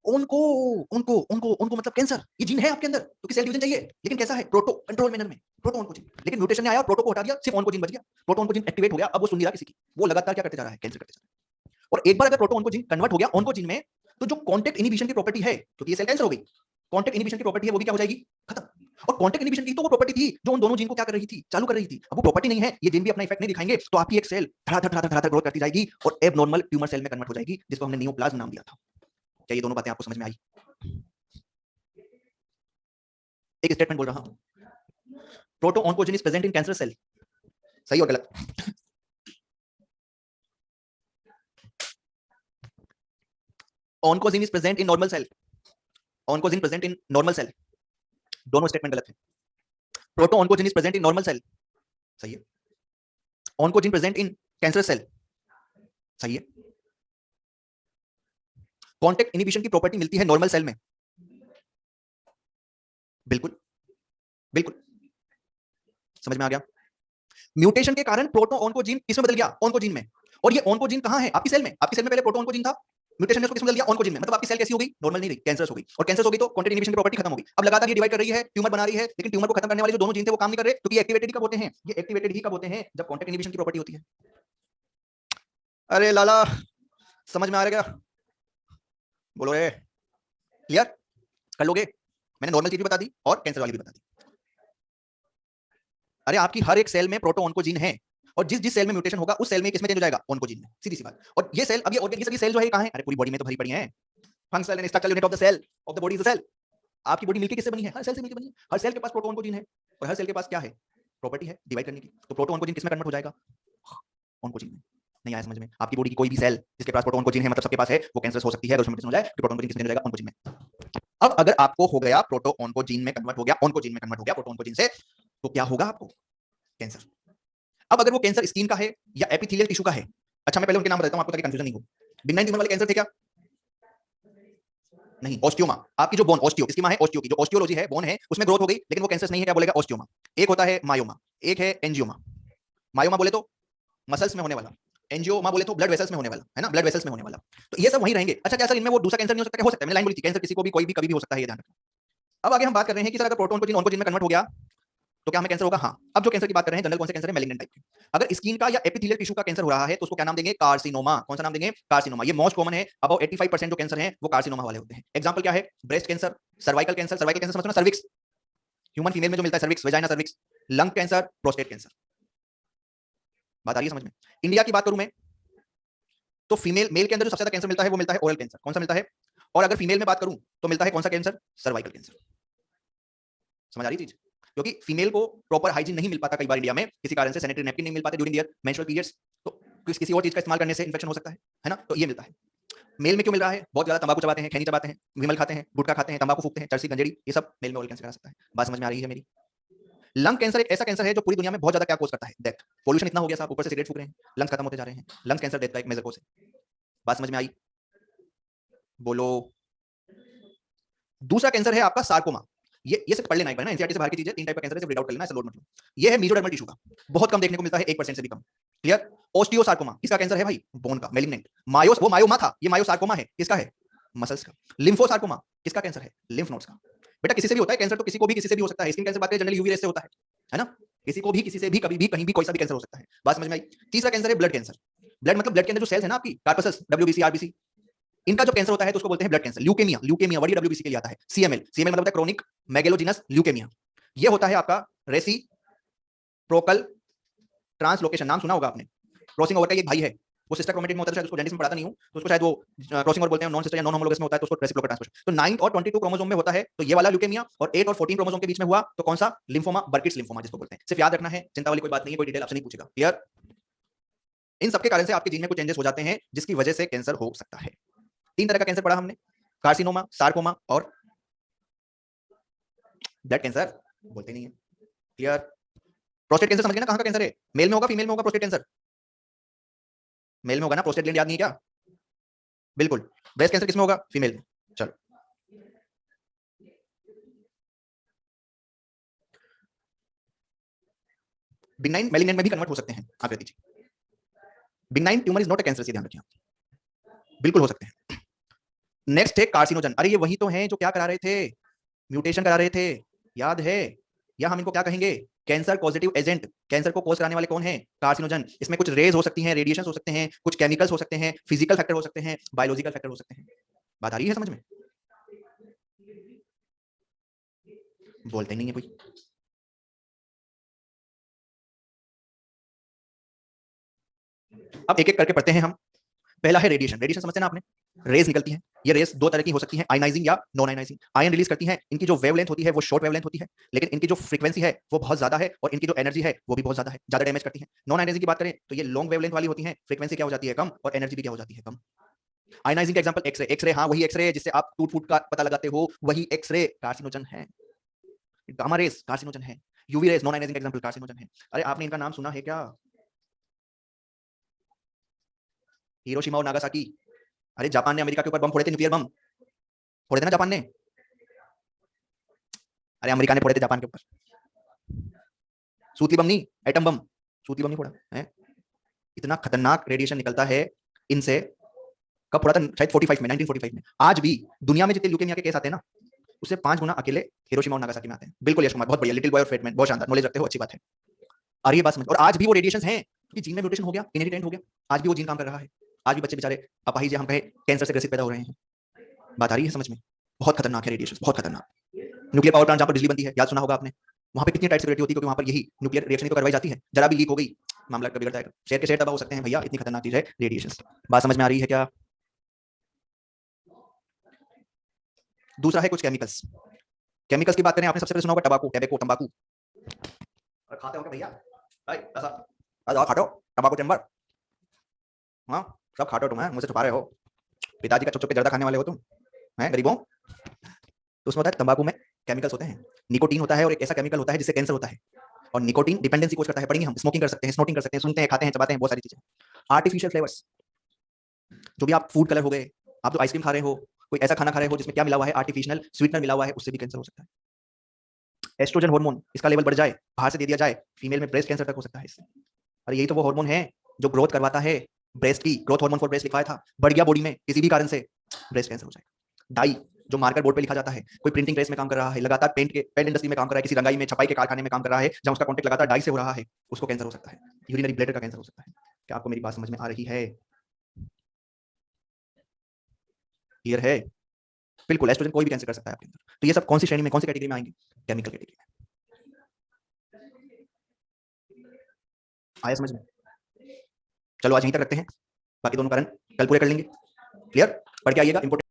उनको उनको उनको उनको मतलब कैंसर। ये जीन है आपके अंदर तो किसी सेल डिवीजन चाहिए, लेकिन कैसा है? प्रोटो कंट्रोल मैनर में, प्रोटो ऑन्कोजीन। लेकिन म्यूटेशन ने आया और प्रोटो को हटा दिया, सिर्फ ऑन्कोजीन बच गया। प्रोटो ऑन्कोजीन एक्टिवेट हो गया, अब वो सुन नहीं रहा किसी की, वो लगातार क्या करते जा रहा है? कैंसर करते जा रहा है। और एक बार अगर प्रोटो ऑन्कोजीन कन्वर्ट हो गया ऑन्कोजीन में, तो जो कांटेक्ट इनहिबिशन की प्रॉपर्टी है, क्योंकि ये सेल कैंसर हो गई, कांटेक्ट इनहिबिशन की प्रॉपर्टी है वो भी क्या हो जाएगी? खत्म। और कांटेक्ट इनहिबिशन की तो वो प्रॉपर्टी थी जो उन दोनों जीन को क्या कर रही थी? चालू कर रही थी। अब वो प्रॉपर्टी नहीं है, ये जीन भी अपना इफेक्ट नहीं दिखाएंगे, तो आपकी एक सेल धड़ाधड़ धड़ाधड़ धड़ाधड़ ग्रोथ करती जाएगी और एबनॉर्मल ट्यूमर सेल में कन्वर्ट हो जाएगी, जिसको हमने नियोप्लाज्म नाम दिया था। क्या ये दोनों बातें आपको समझ में आई? एक स्टेटमेंट बोल रहा हूं, protooncogene is present in cancer cell. सही और गलत? Oncogene is present in normal cell. Oncogene present in normal cell. दोनों स्टेटमेंट गलत है। Protooncogene is present in normal cell. सही है। Oncogene present in cancer cell. सही है। कांटेक्ट इनहिबिशन की प्रॉपर्टी मिलती है नॉर्मल सेल में। बिल्कुल बिल्कुल। समझ में आ गया? म्यूटेशन के कारण प्रोटोऑन्कोजीन किसमें बदल गया? ऑन्कोजीन में। और ये ऑन्कोजीन कहां है? आपकी सेल में। आपकी सेल में पहले प्रोटोऑन्कोजीन था, म्यूटेशन ने उसको किसमें बदल दिया? ऑन्कोजीन में। मतलब आपकी सेल कैसी हो गई? नॉर्मल नहीं रही, कैंसरस हो गई। और कैंसरस हो गई तो कांटेक्ट इनहिबिशन की प्रॉपर्टी खत्म हो गई। अब लगातार ये डिवाइड कर रही है, ट्यूमर बना रही है, लेकिन ट्यूमर को खत्म करने वाले जो दोनों जीन थे वो काम नहीं कर रहे, क्योंकि ये एक्टिवेटेड ही कब होते हैं? ये एक्टिवेटेड ही कब होते हैं? जब कांटेक्ट इनहिबिशन की प्रॉपर्टी होती है। अरे लाला समझ में आ रहा है क्या? बोलो रे। क्लियर कर लोगे? मैंने नॉर्मल चीज भी बता दी और कैंसर वाली भी बता दी। अरे आपकी हर एक सेल में प्रोटोऑन्कोजीन है, और जिस जिस सेल में म्यूटेशन होगा उस सेल में किसमें चेंज हो जाएगा? ऑन्कोजीन में। सीधी सी बात। और ये सेल, अब ये ऑर्गन, ये सेल जो है कहां है? अरे पूरी बॉडी में तो भरी पड़ी है। Functional and structural unit of the cell of the body is the cell. आपकी बॉडी मिलकर किससे बनी है? हर सेल से मिलकर बनी है। हर सेल के पास प्रोटोऑन्कोजीन है, और हर सेल के पास क्या है? प्रॉपर्टी है डिवाइड करने की। तो प्रोटोऑन्कोजीन किसमें कन्वर्ट हो जाएगा? ऑन्कोजीन में। नहीं आया समझ में? आपकी बॉडी की कोई भी सेल जिसके पास प्रोटोऑन्कोजीन है, मतलब सबके पास है, वो कैंसर हो सकती है अगर उसमें म्यूटेशन हो जाए, तो प्रोटोऑन्कोजीन किसमें हो जाएगा? ऑन्कोजीन में। अब अगर आपको हो गया प्रोटो ऑन्कोजीन में कन्वर्ट हो गया, ऑन्कोजीन में कन्वर्ट हो गया प्रोटो ऑन्कोजीन से, तो क्या होगा आपको? कैंसर। अब अगर वो कैंसर स्किन का है या एपिथेलियल टिश्यू का है, अच्छा मैं पहले उनके नाम बताता हूं आपको ताकि कंफ्यूजन नहीं हो। बिनाइन ट्यूमर वाले कैंसर थे क्या? नहीं, ऑस्टियोमा। आपकी जो बोन, ऑस्टियो इसकी मां है, ऑस्टियो की जो ऑस्टियोलॉजी है, बोन है उसमें ग्रोथ हो गई, लेकिन वो कैंसर नहीं है, क्या बोलेगा? ऑस्टियोमा। एक होता है मायोमा, एक है एंजियोमा। मायोमा बोले तो मसल्स में होने वाला, एंजियोमा बोले तो ब्लड वेसल्स में होने वाला, है ना, ब्लड वेसल्स में होने वाला। तो ये सब वहीं रहेंगे। अच्छा क्या सर इनमें वो दूसरा कैंसर नहीं हो सकता? हो सकता है, मैंने लाइन बोली थी, कैंसर किसी को भी कोई भी कभी भी हो सकता है, ये ध्यान रखना। अब आगे हम बात कर रहे हैं कि सर अगर प्रोटोन प्रोटीन ऑन्कोजीन में कन्वर्ट हो गया तो क्या हमें कैंसर होगा? हाँ। अब जो कैंसर की बात कर रहे हैं जनरल कौन से कैंसर है? मैलिग्नेंट टाइप के। अगर स्किन का या एपिथेलियल टिश्यू का कैंसर हो रहा है तो उसको क्या नाम देंगे? कार्सिनोमा। कौन सा नाम देंगे? कार्सिनोमा। ये मोस्ट कॉमन है, अबाउट 85% जो कैंसर है वो कार्सिनोमा वाले होते हैं। एग्जांपल क्या है? Breast cancer, cervical cancer, cervical cancer समझो ना, सर्विक्स, ह्यूमन फीमेल में जो मिलता है, cervix, vagina cervix, lung cancer, prostate cancer. बात आ रही है समझ में? इंडिया की बात करूं मैं तो फीमेल, मेल के अंदर जो सबसे ज्यादा कैंसर मिलता है वो मिलता है ओरल कैंसर। कौन सा मिलता है? और अगर फीमेल में बात करूं तो मिलता है कौन सा कैंसर? Cervical cancer. समझ आ रही चीज? क्योंकि फीमेल को प्रॉपर हाइजीन नहीं मिल पाता कई बार इंडिया में, किसी कारण से सैनिटरी नैपकिन नहीं मिल पाते ड्यूरिंग देयर मेंस्ट्रुअल पीरियड्स, तो किसी और चीज का इस्तेमाल करने से इंफेक्शन हो सकता है ना, तो ये मिलता है। मेल में क्यों मिल रहा है? बहुत ज्यादा तंबाकू चबाते हैं, खैनी चबाते हैं, विमल खाते हैं, गुटखा खाते हैं, तंबाकू फूकते हैं, चरसी, गंजेड़ी, ये सब मेल में ओरल कैंसर करा सकता है। बात समझ में आ रही है मेरी? लंग कैंसर एक ऐसा कैंसर है जो पूरी दुनिया में बहुत ज्यादा क्या कोस करता है? डेथ। पोल्यूशन इतना हो गया साहब, ऊपर से सिगरेट फूक रहे हैं, लंग्स खत्म होते जा रहे हैं। लंग्स कैंसर डेथ का एक मेजर कोस है। बात समझ में आई? बोलो। दूसरा कैंसर है आपका सार्कोमा। ये सिर्फ पढ़ लेना एक बार ना, एनसीईआरटी से बाहर की चीज है, 3 टाइप का कैंसर है, सिर्फ रीड आउट कर लेना, ऐसे लोड मत लो। ये है मेसोडर्मल टिश्यू का, बहुत कम देखने को मिलता है, 1% से भी कम। क्लियर? ओस्टियोसार्कोमा किसका कैंसर है भाई? बोन का, मैलिग्नेंट। मायोस, वो मायोमा था, ये मायोसार्कोमा है, किसका है? मसल्स का। लिम्फोसार्कोमा किसका कैंसर है? लिम्फ नोड्स का। बेटा किसी से भी होता है कैंसर, तो किसी को भी किसी से भी हो सकता है। स्किन कैंसर बात करें जनरली यूवी रेस से होता है ना? किसी को भी किसी से भी कभी भी कहीं भी कोई सा भी कैंसर हो सकता है। बात समझ में आई? तीसरा कैंसर है ब्लड कैंसर। ब्लड मतलब ब्लड के अंदर जो सेल्स है ना आपकी, कार्पसस, डब्ल्यूबीसी, आरबीसी, इनका जो कैंसर होता है तो उसको बोलते हैं blood cancer. Leukaemia, leukaemia word WBC के लिए आता है। सीएमएल, सीएमएल मतलब होता है क्रोनिक मेगेलोजिनस ल्यूकेमिया। ये होता है आपका रेसिप्रोकल ट्रांसलोकेशन, नाम सुना होगा आपने। क्रॉसिंग ओवर का एक भाई है, वो सिस्टर क्रोमेटिड में होता है, शायद उसको जेनेटिक्स में पढ़ाता नहीं हूं, तो उसको शायद वो क्रॉसिंग ओवर बोलते हैं, नॉन सिस्टर या नॉन होमोलोगस में होता है तो उसको रेसिप्रोकल ट्रांसलोकेशन। तो 9 और 22 क्रोमोसोम में होता है तो ये वाला ल्यूकेमिया, और 8 और 14 क्रोमोसोम के बीच में हुआ तो कौन सा? लिम्फोमा, बर्किट्स लिम्फोमा जिसको बोलते हैं। सिर्फ याद रखना है, चिंता वाली कोई बात नहीं है, कोई डिटेल आपसे नहीं पूछेगा। क्लियर? इन सबके कारण से आपके जीन में कुछ चेंजेस हो जाते हैं जिसकी वजह से कैंसर हो सकता है। 3 तरह का कैंसर पढ़ा हमने, कार्सिनोमा, सार्कोमा और ब्लड कैंसर बोलते नहीं है। क्लियर? प्रोस्टेट कैंसर समझ गए ना, कहां का कैंसर है? मेल में होगा, फीमेल में होगा? प्रोस्टेट कैंसर मेल में होगा ना, प्रोस्टेट ग्लैंड याद नहीं है क्या? बिल्कुल। ब्रेस्ट कैंसर किसमें होगा? फीमेल में। चलो, बिनाइन मैलिग्नेंट में भी कन्वर्ट हो सकते हैं Akriti ji. Benign tumour is not a cancer, से ध्यान रखिए, बिल्कुल हो सकते हैं। नेक्स्ट है कार्सिनोजन। अरे ये वही तो हैं जो क्या करा रहे थे? म्यूटेशन करा रहे थे, याद है? या हम इनको क्या कहेंगे? Cancer positive agent. कैंसर को कॉज कराने वाले कौन है? कार्सिनोजन। इसमें कुछ रेज हो सकती हैं, रेडिएशन हो सकते हैं, कुछ केमिकल्स हो सकते हैं, फिजिकल फैक्टर हो सकते हैं, बायोलॉजिकल फैक्टर हो सकते हैं। बात आ रही है समझ में? बोलते नहीं है कोई। अब एक एक करके पढ़ते हैं हम। पहला है रेडिएशन। रेडिएशन समझते हैं ना आपने? रेज निकलती है। ये रेज दो तरह की हो सकती है, आयनाइजिंग या नॉन आयनाइजिंग। आयन रिलीज करती है, इनकी जो वेवलेंथ होती है वो शॉर्ट वेवलेंथ होती है, लेकिन इनकी जो फ्रीक्वेंसी है वो बहुत ज्यादा है, और इनकी जो एनर्जी है वो भी बहुत ज्यादा है, ज्यादा डैमेज करती है। नॉन आयनाइजिंग की बात करें तो ये लॉन्ग वेवलेंथ वाली होती है, फ्रीक्वेंसी क्या हो जाती है? कम, और एनर्जी भी क्या हो जाती है? कम। आयनाइजिंग का एग्जांपल एक्सरे। एक्सरे, हाँ वही एक्सरे जिससे आप टूट फूट का पता लगाते हो, वही एक्सरे कार्सिनोजन है। गामा रेस कार्सिनोजन है। यूवी रेस नॉन आयनाइजिंग का एग्जांपल कार्सिनोजन है। अरे आपने इनका नाम सुना है क्या? हिरोशिमा और नागासाकी। अरे जापान ने अमेरिका के ऊपर बम फोड़े थे, न्यूक्लियर बम फोड़े थे ना जापान ने। अरे अमेरिका ने फोड़े थे जापान के ऊपर। सूतली बम नहीं, एटम बम। सूतली बम नहीं फोड़ा है। इतना खतरनाक रेडिएशन निकलता है इनसे। कब फोड़ा था? शायद 45 में, 1945 में। आज भी दुनिया में जितने ल्यूकेमिया के केस आते हैं ना, उससे 5 गुना अकेले हिरोशिमा और नागासाकी में आते हैं। बिल्कुल यश कुमार, बहुत बढ़िया, लिटिल बॉय और फेटमैन, बहुत शानदार, नॉलेज रखते हो, अच्छी बात है। और ये बात समझ, और आज भी वो रेडिएशन हैं कि जीन में म्यूटेशन हो गया, इनहेरिटेंट हो गया, आज भी वो जीन काम कर रहा है। आज भी बच्चे बेचारे अपाहिज, हम कहे कैंसर से ग्रसित पैदा हो रहे हैं। बात आ रही है समझ में? बहुत खतरनाक है रेडिएशन, बहुत खतरनाक। न्यूक्लियर पावर प्लांट जहां पर बिजली बनती है, याद सुना होगा आपने, वहां पे कितनी टाइट सिक्योरिटी होती है, क्योंकि वहां पर यही न्यूक्लियर रिएक्शन तो करवाई जाती है। जरा भी लीक हो गई, मामला कभी बिगड़ जाएगा, शेयर के शेयर तबाह हो सकते हैं भैया, इतनी खतरनाक चीज है रेडिएशन। बात समझ में आ रही है क्या? दूसरा है कुछ केमिकल्स। केमिकल्स की बात करें, आपने सबसे पहले सुना होगा टबाकू, टेबेको, तंबाकू। और खाते होंगे भैया, ऐसा ऐसा खाते हो टबाकू चैम्बर? हाँ, सब खाते हो तुम, मुझसे छुपा रहे हो। पिताजी का चुप चुप के जर्दा खाने वाले हो तुम, हैं गरीबों। तो उसमें होता है तंबाकू में केमिकल्स होते हैं, निकोटीन होता है और एक ऐसा केमिकल होता है जिससे कैंसर होता है। और निकोटीन डिपेंडेंसी कोज करता है, पढ़ेंगे हम। स्मोकिंग कर सकते हैं, स्नोटिंग कर सकते हैं, सुनते हैं, खाते हैं, चबाते हैं, बहुत सारी चीजें। आर्टिफिशियल फ्लेवर्स, जो भी आप फूड कलर हो गए, आप जो आइसक्रीम खा रहे हो, कोई ऐसा खाना खा रहे हो जिसमें क्या मिला हुआ है, आर्टिफिशियल स्वीटनर मिला हुआ है, उससे भी कैंसर हो सकता है। एस्ट्रोजन हार्मोन, इसका लेवल बढ़ जाए, बाहर से दे दिया जाए, फीमेल में ब्रेस्ट कैंसर तक हो सकता है इससे। अरे यही तो वो हार्मोन है जो ग्रोथ करवाता है, ब्रेस्ट की ग्रोथ हार्मोन फॉर ब्रेस्ट लिखवाया था, बढ़ गया बॉडी में किसी भी कारण से, ब्रेस्ट कैंसर हो जाएगा। डाई, जो मार्कर बोर्ड पे लिखा जाता है, कोई प्रिंटिंग प्रेस में काम कर रहा है, लगातार पेंट इंडस्ट्री में काम कर रहा है, किसी रंगाई में, छपाई के कारखाने में काम कर रहा है, जहां उसका कॉन्टेक्ट लगातार डाई से हो रहा है, उसको कैंसर हो सकता है। यूरिनरी ब्लैडर का कैंसर हो सकता है। क्या आपको मेरी बात समझ में आ रही है? क्लियर है? बिल्कुल, एस्ट्रोजन कोई भी कैंसर कर सकता है आपके अंदर। तो ये सब कौन सी श्रेणी में, कौन सी कैटेगरी में आएंगे? केमिकल कैटेगरी में। आया समझ में? चलो आज यहीं तक रखते हैं, बाकी दोनों कारण कल पूरे कर लेंगे। क्लियर? पढ़ के आइएगा, इंपोर्टेंट